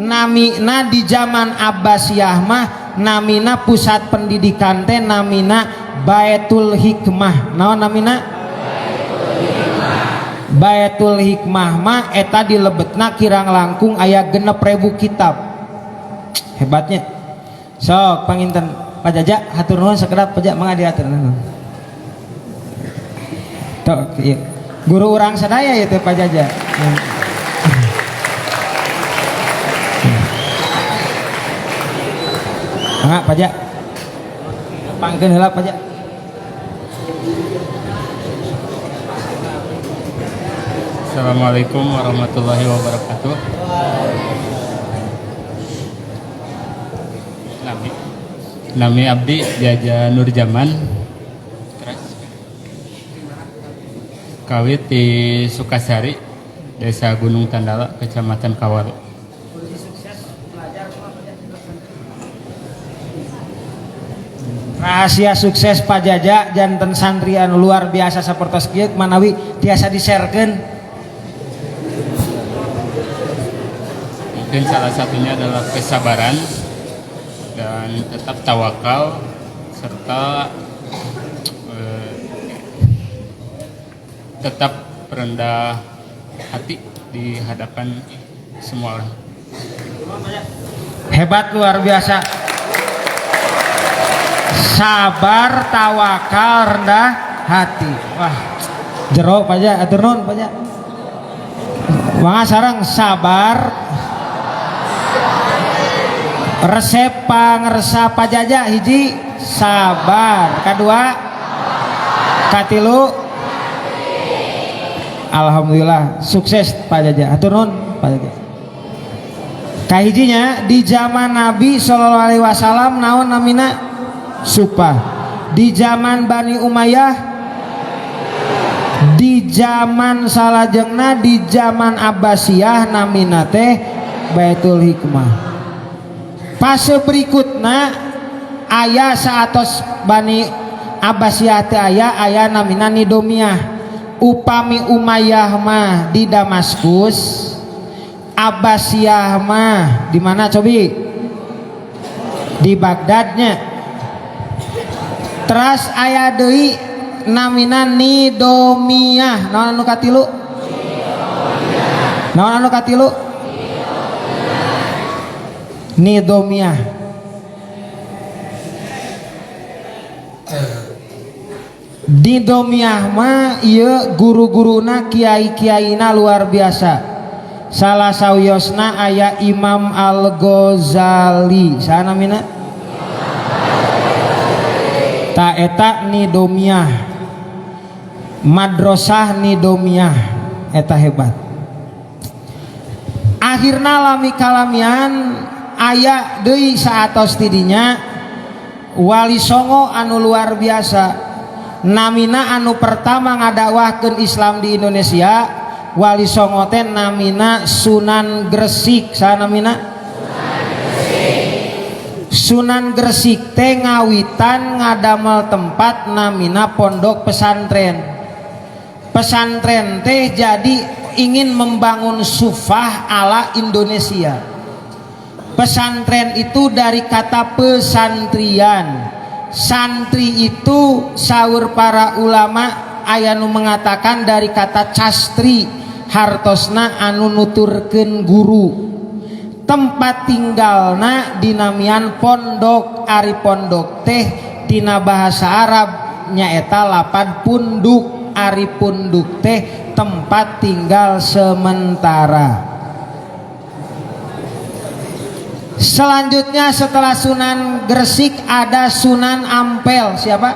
namina di zaman Abbasiyah mah namina pusat pendidikan teh namina Baitul Hikmah. Naon namina? Baitul Hikmah mah eta dilebetna kirang langkung aya 6.000 kitab. Hebatnya. Sok panginten Pak Jaja hatur nuhun sakedap Pak Jaja mangga diatur nuhun. Tok ieu. Guru urang sadaya ya teh Pak Jaja. Mangga Pak Jaja. Pangkeun heula Pak Jaja. Assalamualaikum warahmatullahi wabarakatuh. Nami abdi Jaja Nurjaman. Kawit di Sukasari, Desa Gunung Tandala, Kecamatan Kawaru. Rahasia sukses Pak Jaja janten santri anu luar biasa sapertos kieu manawi tiasa diserkeun. Mungkin salah satunya adalah kesabaran dan tetap tawakal serta tetap rendah hati di hadapan semua orang. Hebat luar biasa. Sabar, tawakal, rendah hati. Wah, jero Pak Jaja, atur nuhun Pak Jaja. Mangga sareng sabar. Resep pangresep Pak Jaja hiji sabar, kadua katilu alhamdulillah sukses Pak Jaja. Hatur nuhun Pak Jaja. Kahijinya di zaman Nabi sallallahu alaihi wasallam naon namina? Supah. Di zaman Bani Umayyah, di zaman salajengna di zaman Abbasiyah namina teh Baitul Hikmah. Fase berikutna aya saatos Bani Abbasiyah teh aya namina Nidomiyah. Upami Umayyah mah di Damaskus, Abbasiyah mah di mana cobi? Di Bagdadnya. Teras aya deui namina Nidomiyah. Naon anu katilu? Naon anu katilu? Nidomiyah. Nidomiyah mah ieu guru-guruna kiai-kiaina luar biasa. Salah sawiosna aya Imam Al-Ghazali. Saha namina? Ta eta Nidomiyah. Madrasah Nidomiyah eta hebat. Akhirna lami kalamian aya deui saatos tidinya wali songo anu luar biasa. Namina anu pertama ngadakwahkeun Islam di Indonesia, wali songo teh namina Sunan Gresik. Saha namina? Sunan Gresik teh ngawitan ngadamel tempat namina pondok pesantren. Pesantren teh jadi ingin membangun sufah ala Indonesia. Pesantren itu dari kata pesantrian. Santri itu saur para ulama aya nu mengatakan dari kata castri, hartosna anu nuturkeun guru. Tempat tinggalna dinamian pondok. Ari pondok teh tina bahasa Arab nyaeta lapad punduk. Ari punduk teh tempat tinggal sementara. Selanjutnya setelah Sunan Gresik ada Sunan Ampel. Siapa?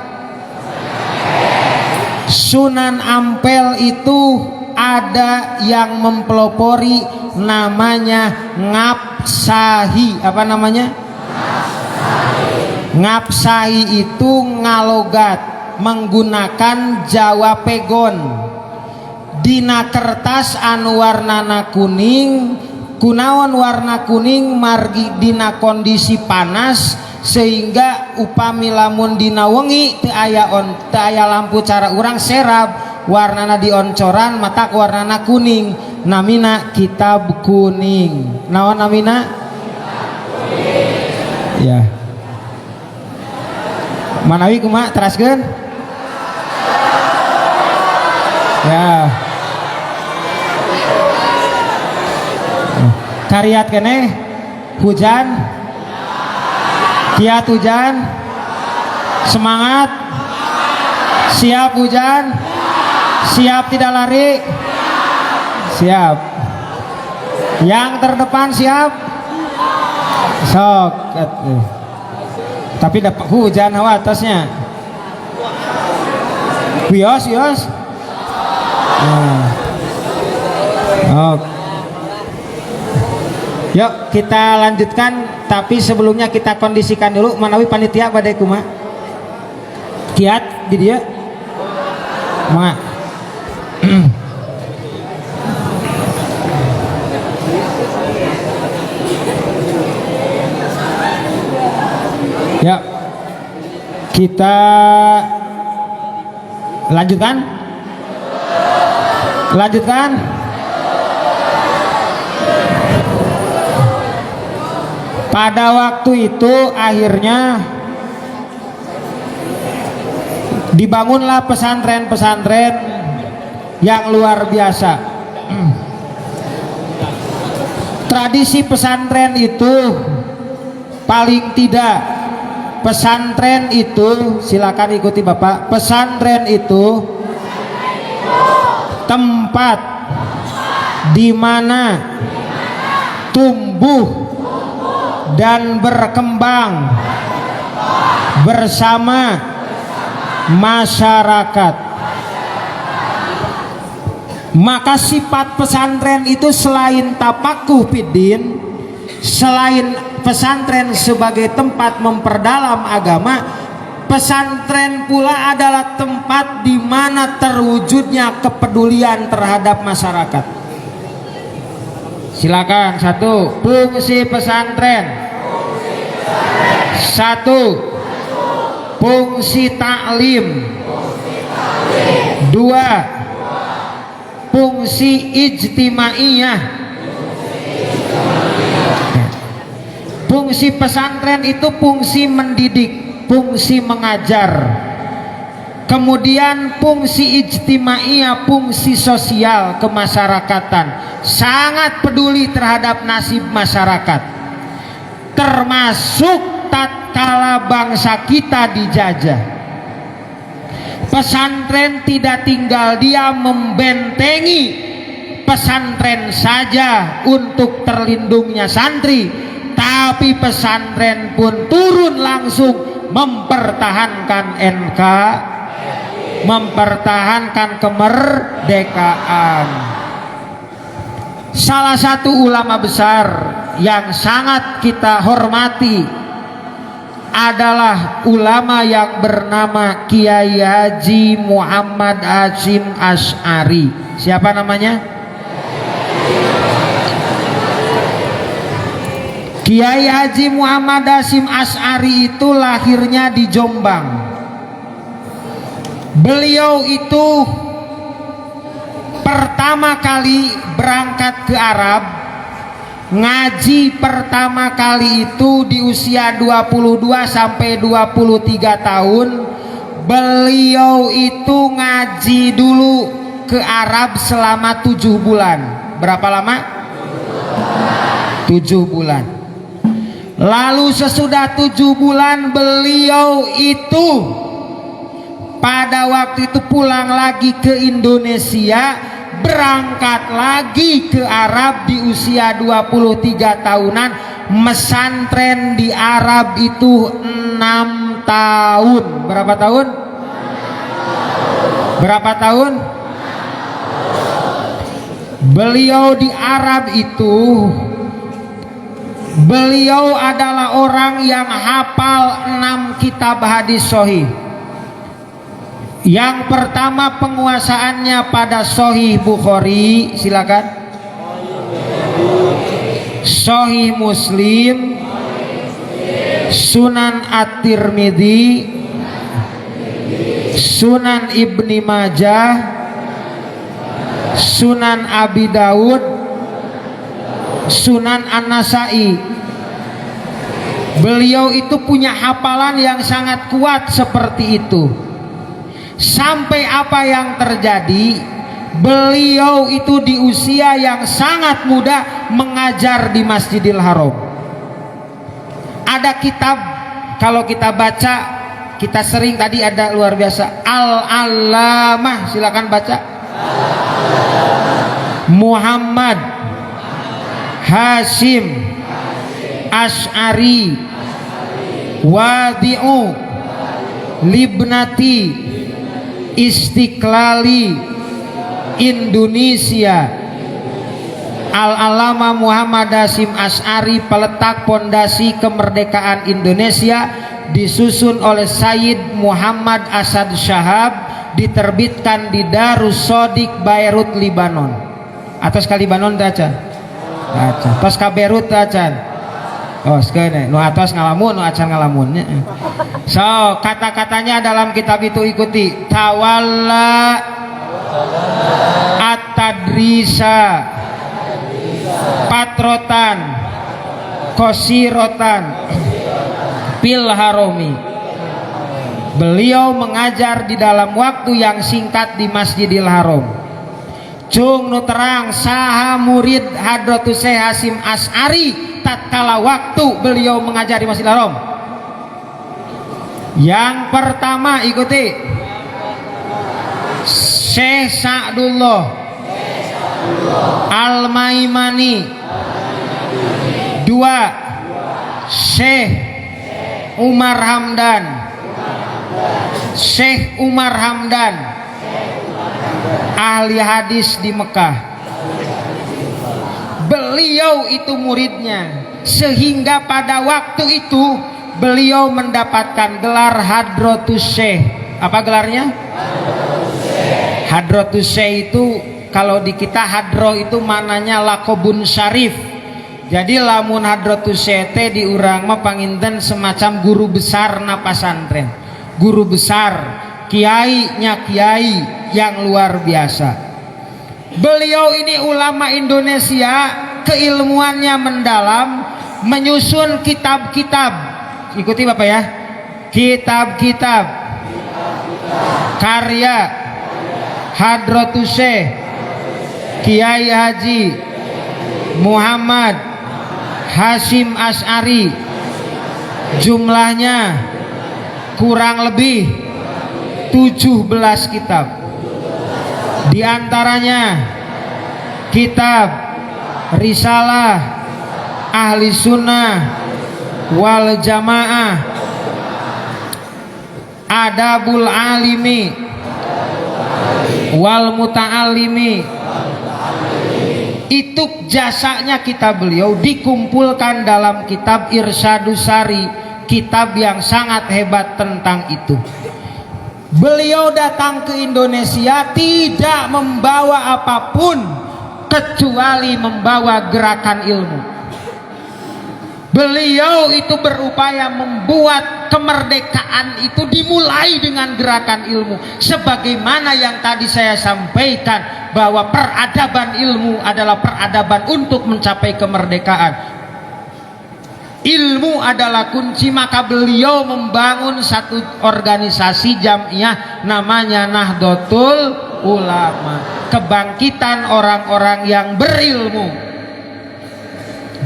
Sunan Ampel itu ada yang mempelopori namanya Ngapsahi. Apa namanya? Ngapsahi itu ngalogat menggunakan Jawa Pegon. Dina kertas anu warnana kuning, kunaon warna kuning margi dina kondisi panas sehingga upami lamun dina wengi teu aya lampu cara urang serab warnana dioncoran mata warnana kuning, namina kitab kuning. Naon namina? Ya. Manawi kumaha teraskeun? Ya. Kariat keneh hujan, kiat hujan, semangat, siap hujan, siap tidak lari, siap. Yang terdepan siap, sok. Tapi dapat hujan hawa atasnya. Wios. Oke. Yuk kita lanjutkan, tapi sebelumnya kita kondisikan dulu manawi panitia badai kumaha kiat di dia ma ya kita lanjutkan pada waktu itu akhirnya dibangunlah pesantren-pesantren yang luar biasa. Tradisi pesantren itu paling tidak pesantren itu, silakan ikuti Bapak, pesantren itu tempat di mana tumbuh dan berkembang bersama masyarakat. Maka sifat pesantren itu selain tapakuh fiddin, selain pesantren sebagai tempat memperdalam agama, pesantren pula adalah tempat di mana terwujudnya kepedulian terhadap masyarakat. Silakan. Satu, fungsi pesantren. Satu, fungsi taklim. Dua, fungsi ijtimaiyah. Fungsi pesantren itu fungsi mendidik, fungsi mengajar. Kemudian fungsi ijtimaiyah, fungsi sosial kemasyarakatan, sangat peduli terhadap nasib masyarakat, termasuk tatkala bangsa kita dijajah. Pesantren tidak tinggal diam membentengi pesantren saja untuk terlindungnya santri, tapi pesantren pun turun langsung mempertahankan NKRI, mempertahankan kemerdekaan. Salah satu ulama besar yang sangat kita hormati adalah ulama yang bernama Kiai Haji Muhammad Hasyim Asy'ari. Siapa namanya? Kiai Haji Muhammad Hasyim Asy'ari itu lahirnya di Jombang. Beliau itu pertama kali berangkat ke Arab, ngaji pertama kali itu di usia 22 sampai 23 tahun. Beliau itu ngaji dulu ke Arab selama 7 bulan. Berapa lama? 7 bulan. Lalu sesudah 7 bulan beliau itu pada waktu itu pulang lagi ke Indonesia, berangkat lagi ke Arab di usia 23 tahunan. Mesantren di Arab itu 6 tahun. Berapa tahun? Berapa tahun? Beliau di Arab itu, beliau adalah orang yang hafal 6 kitab hadis sahih. Yang pertama penguasaannya pada Sahih Bukhari, silakan. Sahih Muslim, Sunan At-Tirmidzi, Sunan Ibni Majah, Sunan Abi Daud, Sunan An-Nasai. Beliau itu punya hafalan yang sangat kuat seperti itu. Sampai apa yang terjadi, beliau itu di usia yang sangat muda mengajar di Masjidil Haram. Ada kitab, kalau kita baca, kita sering tadi ada luar biasa Al-Allamah, silakan baca. Muhammad Hasyim Asy'ari Wadi'u Libnati Istiqlali Indonesia. Al-Allamah Muhammad Hasyim Asy'ari, peletak pondasi kemerdekaan Indonesia, disusun oleh Sayyid Muhammad Asad Syahab, diterbitkan di Darus Shodiq Beirut, Libanon. Atas ka Libanon dacan, atas ka Beirut dacan. Oh, sekene, nu atas ngalamun, nu acan ngalamun. So, kata-katanya dalam kitab itu ikuti. Tawalla at-tadrisa patrotan kosirotan fil haromi. Beliau mengajar di dalam waktu yang singkat di Masjidil Haram. Cung nu terang saha murid Hadratus Syekh Hasyim Asy'ari tatkala waktu beliau mengajar di Masjidil Haram. Yang pertama ikuti Syekh Sa'dullah Al-Maimani. Dua, Syekh Umar Hamdan. Syekh Umar Hamdan, ahli hadis di Mekah. Beliau itu muridnya, sehingga pada waktu itu beliau mendapatkan gelar Hadratus Syekh. Apa gelarnya? Hadratus Syekh itu kalau di kita hadro itu maknanya lakobun syarif. Jadi lamun Hadratus Syekh diurang mah panginten semacam guru besar na pasantren, guru besar, kiainya kiai yang luar biasa. Beliau ini ulama Indonesia, keilmuannya mendalam, menyusun kitab-kitab. Ikuti Bapak ya, kitab-kitab karya Hadratus Syekh Kiai Haji Muhammad Hasyim Asy'ari. Jumlahnya kurang lebih 17 kitab. Di antaranya kitab Risalah Ahli Sunnah wal Jamaah, Adabul Alimi wal Muta'allimi. Itu jasanya kitab beliau dikumpulkan dalam kitab Irsyadus Sari, kitab yang sangat hebat tentang itu. Beliau datang ke Indonesia tidak membawa apapun kecuali membawa gerakan ilmu. Beliau itu berupaya membuat kemerdekaan itu dimulai dengan gerakan ilmu. Sebagaimana yang tadi saya sampaikan bahwa peradaban ilmu adalah peradaban untuk mencapai kemerdekaan. Ilmu adalah kunci, maka beliau membangun satu organisasi jamiah namanya Nahdlatul Ulama, kebangkitan orang-orang yang berilmu.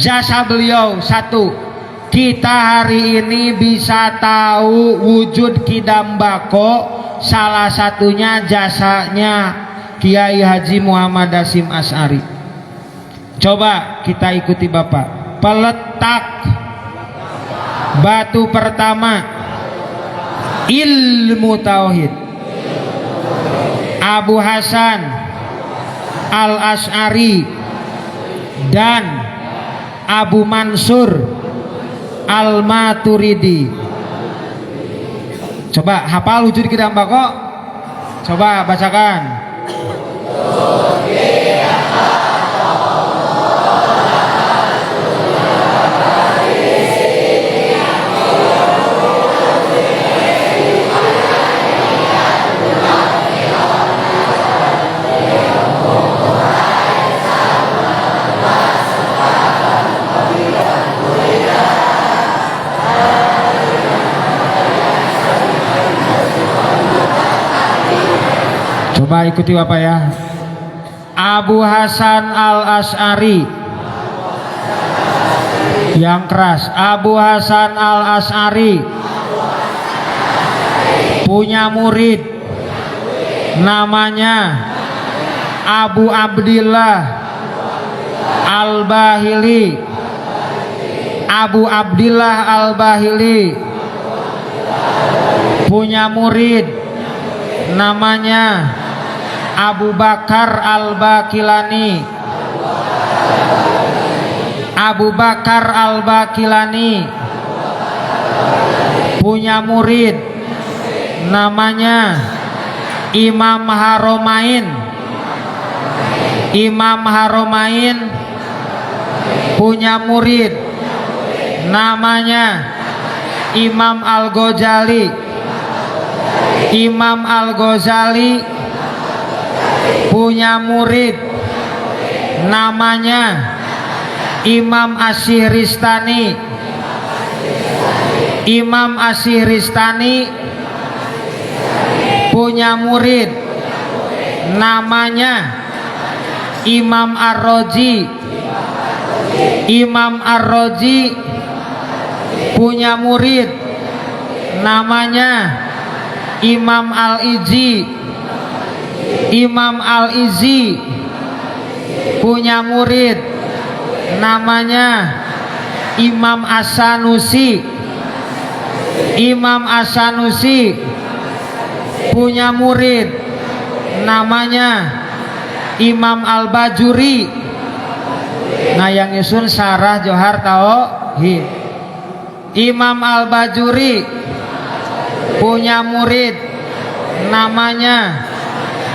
Jasa beliau satu, kita hari ini bisa tahu wujud Kidambako, salah satunya jasanya Kiai Haji Muhammad Hasyim Asy'ari. Coba kita ikuti Bapak. Peletak batu pertama ilmu tauhid, Abu Hasan Al Asy'ari dan Abu Mansur Al Maturidi. Coba hafal wujud Kidambako? Coba bacakan. Coba ikuti Bapak ya. Abu Hasan Al Asy'ari, yang keras. Abu Hasan Al Asy'ari punya murid namanya Abu Abdillah Al Bahili. Abu Abdillah Al Bahili punya murid namanya Abu Bakar Al-Bakilani. Abu Bakar Al-Bakilani punya murid namanya Imam Haromain. Imam Haromain punya murid namanya Imam Al-Ghazali. Imam Al-Ghazali punya murid namanya Imam Asy-Syihristani. Imam Asy-Syihristani punya murid namanya Imam Ar-Razi. Imam Ar-Razi punya murid namanya Imam Al-Izzi. Imam Al-Izzi punya murid namanya Imam As-Sanusi. Imam As-Sanusi punya murid namanya Imam Al-Bajuri. Nah yang nyusun Sarah Johar Tauhid. Imam Al-Bajuri punya murid namanya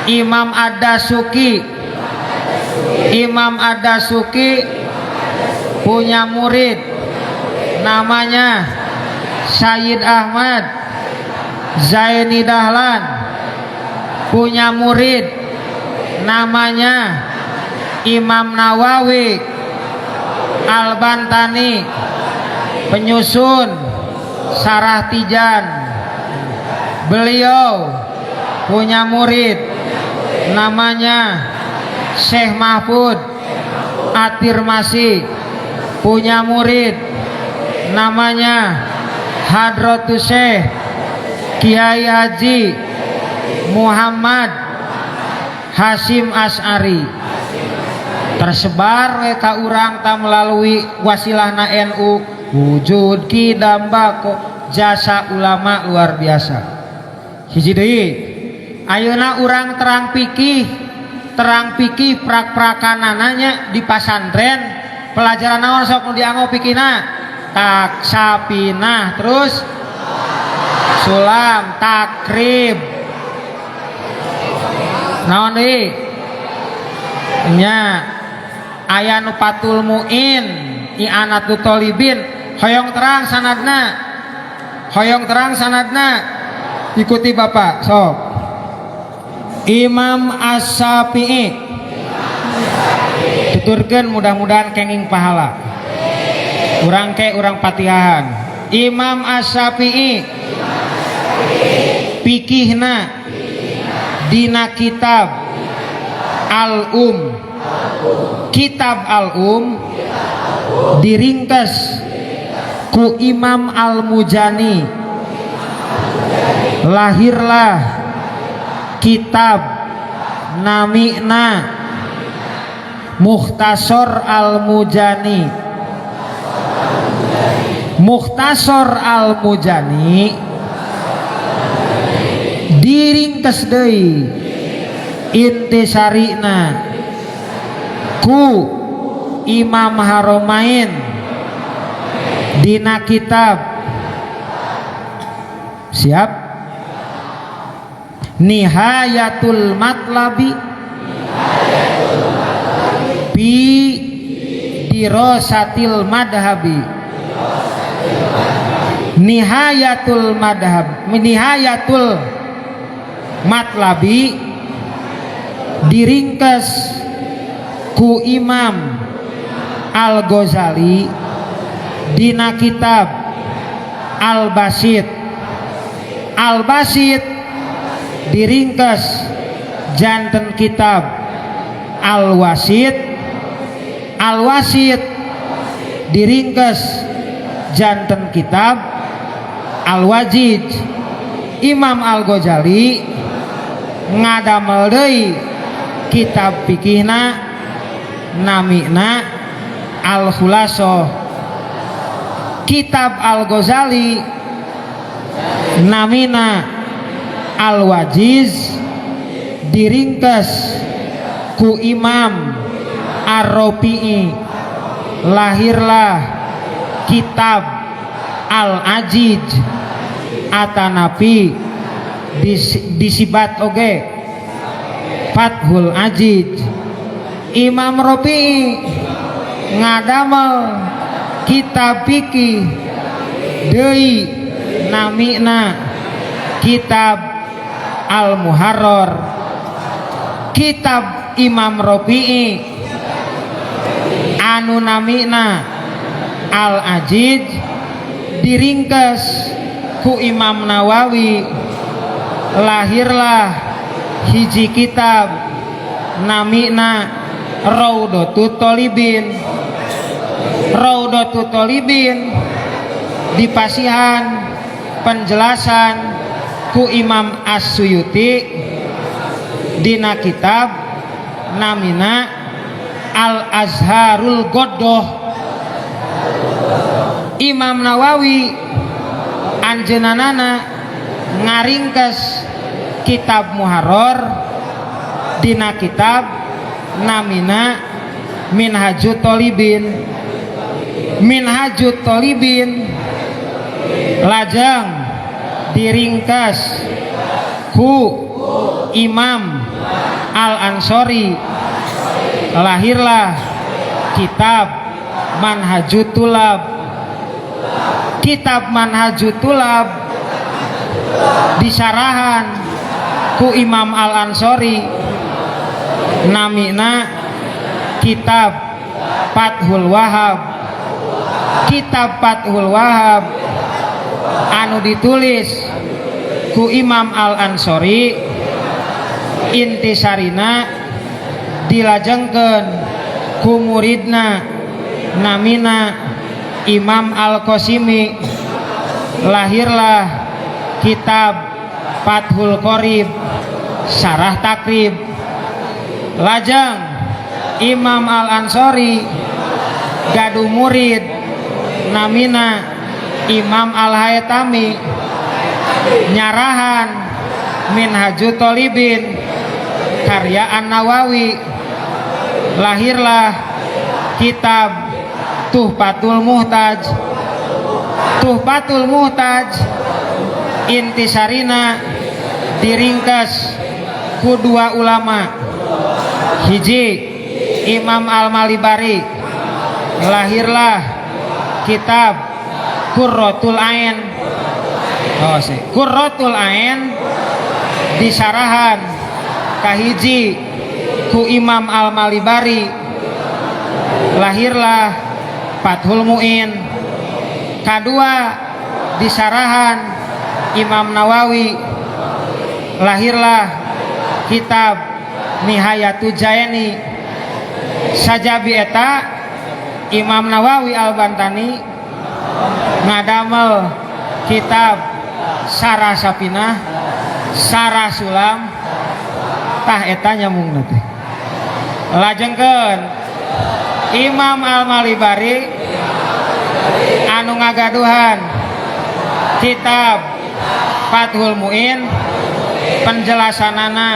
Imam Ad-Dasuki. Imam Ad-Dasuki punya murid namanya Sayyid Ahmad Zaini Dahlan. Punya murid namanya Imam Nawawi Al-Bantani, penyusun Sarah Tijan. Beliau punya murid namanya Syekh Mahfud At-Tirmasi. Punya murid namanya Hadratus Syekh Kiai Haji Muhammad Hasyim Asy'ari. Tersebar ka urang ta melalui wasilahna NU wujud Kidambako, jasa ulama luar biasa. Hiji deui, ayeuna urang terang pikih prak-prakanananya di pasantren. Pelajaran naon sok nu dianggo pikina? Tak sapinah, terus sulam, takrib. Naon deui? Nya aya nu Fathul Muin, I'anatul Thalibin, hoyong terang sanadna, hoyong terang sanadna, ikuti bapak sok. Imam As-Syafi'i, tuturkeun mudah-mudahan kenging pahala. Urang ke urang patihahan. Imam As-Syafi'i pikihna dina kitab Al-Um, kitab Al-Um diringkes ku Imam Al-Mujani. Lahirlah kitab namina Mukhtasar Al-Mujani. Mukhtasar Al-Mujani diringkes deui intisarina ku Imam Haromain dina kitab siap Nihayatul Matlabi fi Dirasatil Madhabi. Nihayatul Madhab, Nihayatul Matlabi diringkes ku Imam Al-Ghazali dina kitab Al-Basit. Al-Basit diringkes janten kitab Al-Wasit. Al-Wasit diringkes janten kitab Al-Wajid. Imam Al-Ghazali ngadamel deui kitab fikihna namina Al-Khulasoh. Kitab Al-Ghazali namina Al-Wajiz diringkes ku Imam Ar-Rafi'i. Lahirlah kitab Al-Ajiz atanapi disibat oge Fathul Ajiz. Imam Rafi'i ngadamel kitab fikih deui namina kitab Al-Muharrar. Kitab Imam Rafi'i anu namina Al-Ajiz diringkes ku Imam Nawawi. Lahirlah hiji kitab namina Raudhatut Thalibin. Raudhatut Thalibin dipasihan penjelasan ku Imam As-Suyuti dina kitab namina Al-Azharul Ghaddah. Imam Nawawi anjeunana ngaringkes kitab Muharrar dina kitab namina Minhajut Thalibin. Minhajut Thalibin lajeng diringkas ku Imam Al-Ansori. Lahirlah kitab Manhajut Tulab. Kitab Manhajut Tulab disarahan ku Imam Al-Ansori namina kitab Fathul Wahhab. Kitab Fathul Wahhab anu ditulis ku Imam Al-Ansori intisarina dilajengkeun ku muridna namina Imam Al-Qasimi. Lahirlah kitab Fathul Qorib Syarah Takrib. Lajeng Imam Al-Ansori gaduh murid namina Imam Al-Haytami nyarahan Minhajut Thalibin karya An-Nawawi. Lahirlah kitab Tuhfatul Muhtaj. Tuhfatul Muhtaj intisarina diringkas ku dua ulama, hiji Imam Al-Malibari. Lahirlah kitab Qurratul Ain. Oh sih, Qurratul Ain disarahan kahiji ku Imam Al-Malibari, lahirlah Fathul Muin. Kedua disarahan Imam Nawawi, lahirlah kitab Nihayatul Jaini. Sajabi eta Imam Nawawi Al-Bantani ngadamel kitab Sarah Sapinah, Sarah Sulam, tah eta nyambung teh. Lajengkeun Imam Al-Malibari anu ngagaduhan kitab Fathul Muin, penjelasanana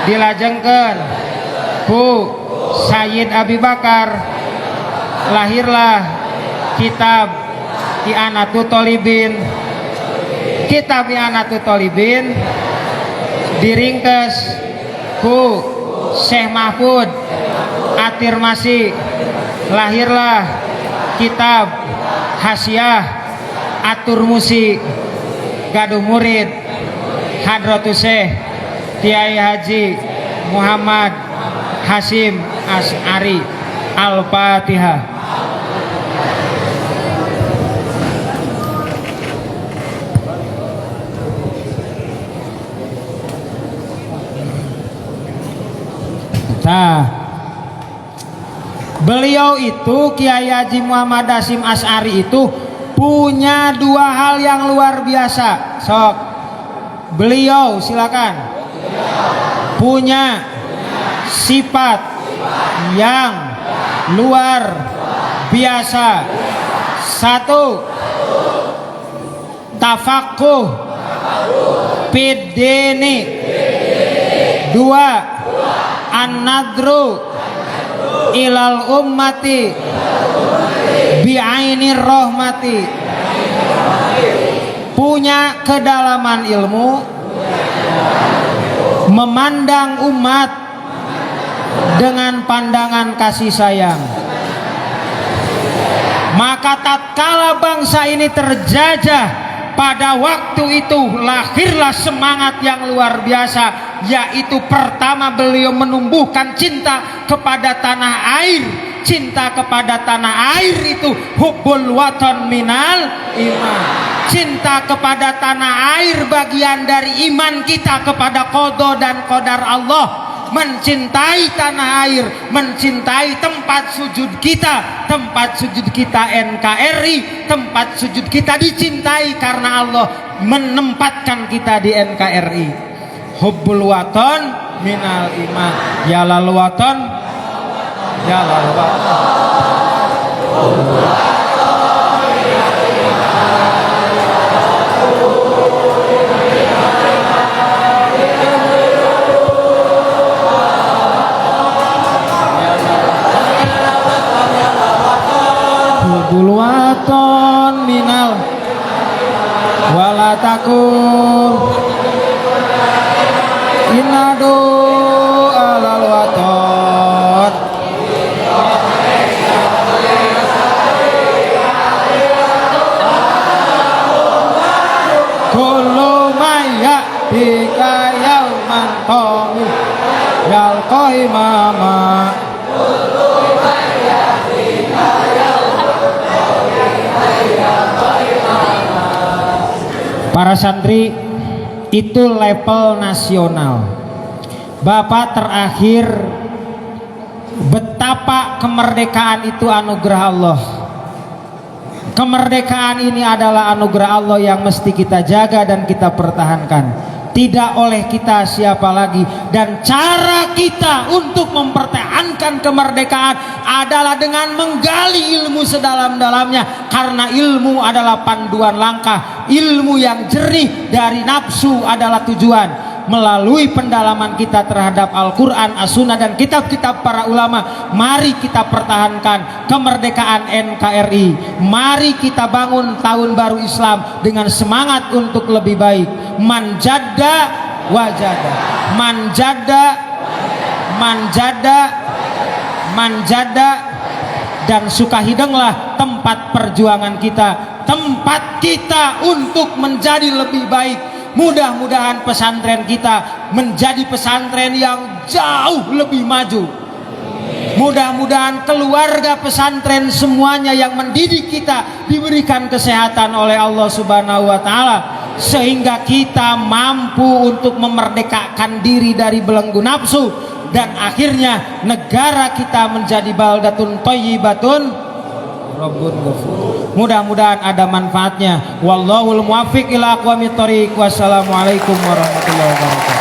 dilajengkeun ku Sayyid Abi Bakar, lahirlah kitab I'anatul Thalibin. Kitab I'anatul Thalibin diringkes ku Syekh Mahfud At-Tirmasi, lahirlah kitab Hasyiah At-Turmusi. Gaduh murid Hadratus Syekh Kiai Haji Muhammad Hasyim Asy'ari. Al-Fatihah. Nah, beliau itu Kiai Haji Muhammad Hasyim Asy'ari itu punya dua hal yang luar biasa. Sok, beliau silakan. Punya sifat yang luar biasa. Satu, tafaqquh fid dini. Dua, an-nadru ilal ummati bi'ainir rahmati. Punya kedalaman ilmu, memandang umat dengan pandangan kasih sayang. Maka tatkala bangsa ini terjajah, pada waktu itu lahirlah semangat yang luar biasa, yaitu pertama beliau menumbuhkan cinta kepada tanah air. Cinta kepada tanah air itu hubbul watan minal iman. Cinta kepada tanah air bagian dari iman kita kepada qada dan qadar Allah. Mencintai tanah air, mencintai tempat sujud kita. Tempat sujud kita NKRI, tempat sujud kita dicintai karena Allah menempatkan kita di NKRI. Hubbul watan minal iman. Ya lal watan, ya lal watan. Hubbul watan minal wala takun inadu alal watan. Kullu maya bika yauman qami yalqai mama. Para santri, itu level nasional. Bapak terakhir, betapa kemerdekaan itu anugerah Allah. Kemerdekaan ini adalah anugerah Allah yang mesti kita jaga dan kita pertahankan. Tidak oleh kita siapa lagi. Dan cara kita untuk mempertahankan kemerdekaan adalah dengan menggali ilmu sedalam-dalamnya. Karena ilmu adalah panduan langkah. Ilmu yang jernih dari nafsu adalah tujuan. Melalui pendalaman kita terhadap Al-Quran, As-Sunnah dan kitab-kitab para ulama, mari kita pertahankan kemerdekaan NKRI. Mari kita bangun tahun baru Islam dengan semangat untuk lebih baik. Manjada wajada, manjada, manjada, manjada, dan suka hidanglah tempat perjuangan kita tempat kita untuk menjadi lebih baik. Mudah-mudahan pesantren kita menjadi pesantren yang jauh lebih maju. Mudah-mudahan keluarga pesantren semuanya yang mendidik kita diberikan kesehatan oleh Allah Subhanahu wa taala, sehingga kita mampu untuk memerdekakan diri dari belenggu nafsu, dan akhirnya negara kita menjadi baldatun thayyibatun rabbun ghafur. Mudah-mudahan ada manfaatnya. Wallahul muwaffiq ila aqwamit thoriq. Wassalamualaikum warahmatullahi wabarakatuh.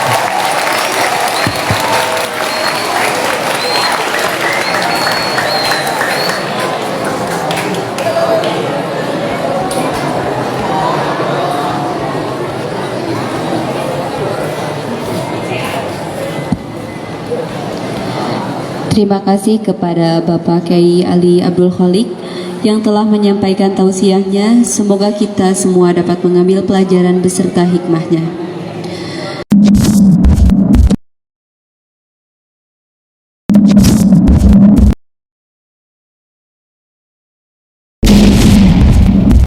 Terima kasih kepada Bapak Kiai Ali Abdul Khalik yang telah menyampaikan tausiahnya. Semoga kita semua dapat mengambil pelajaran beserta hikmahnya.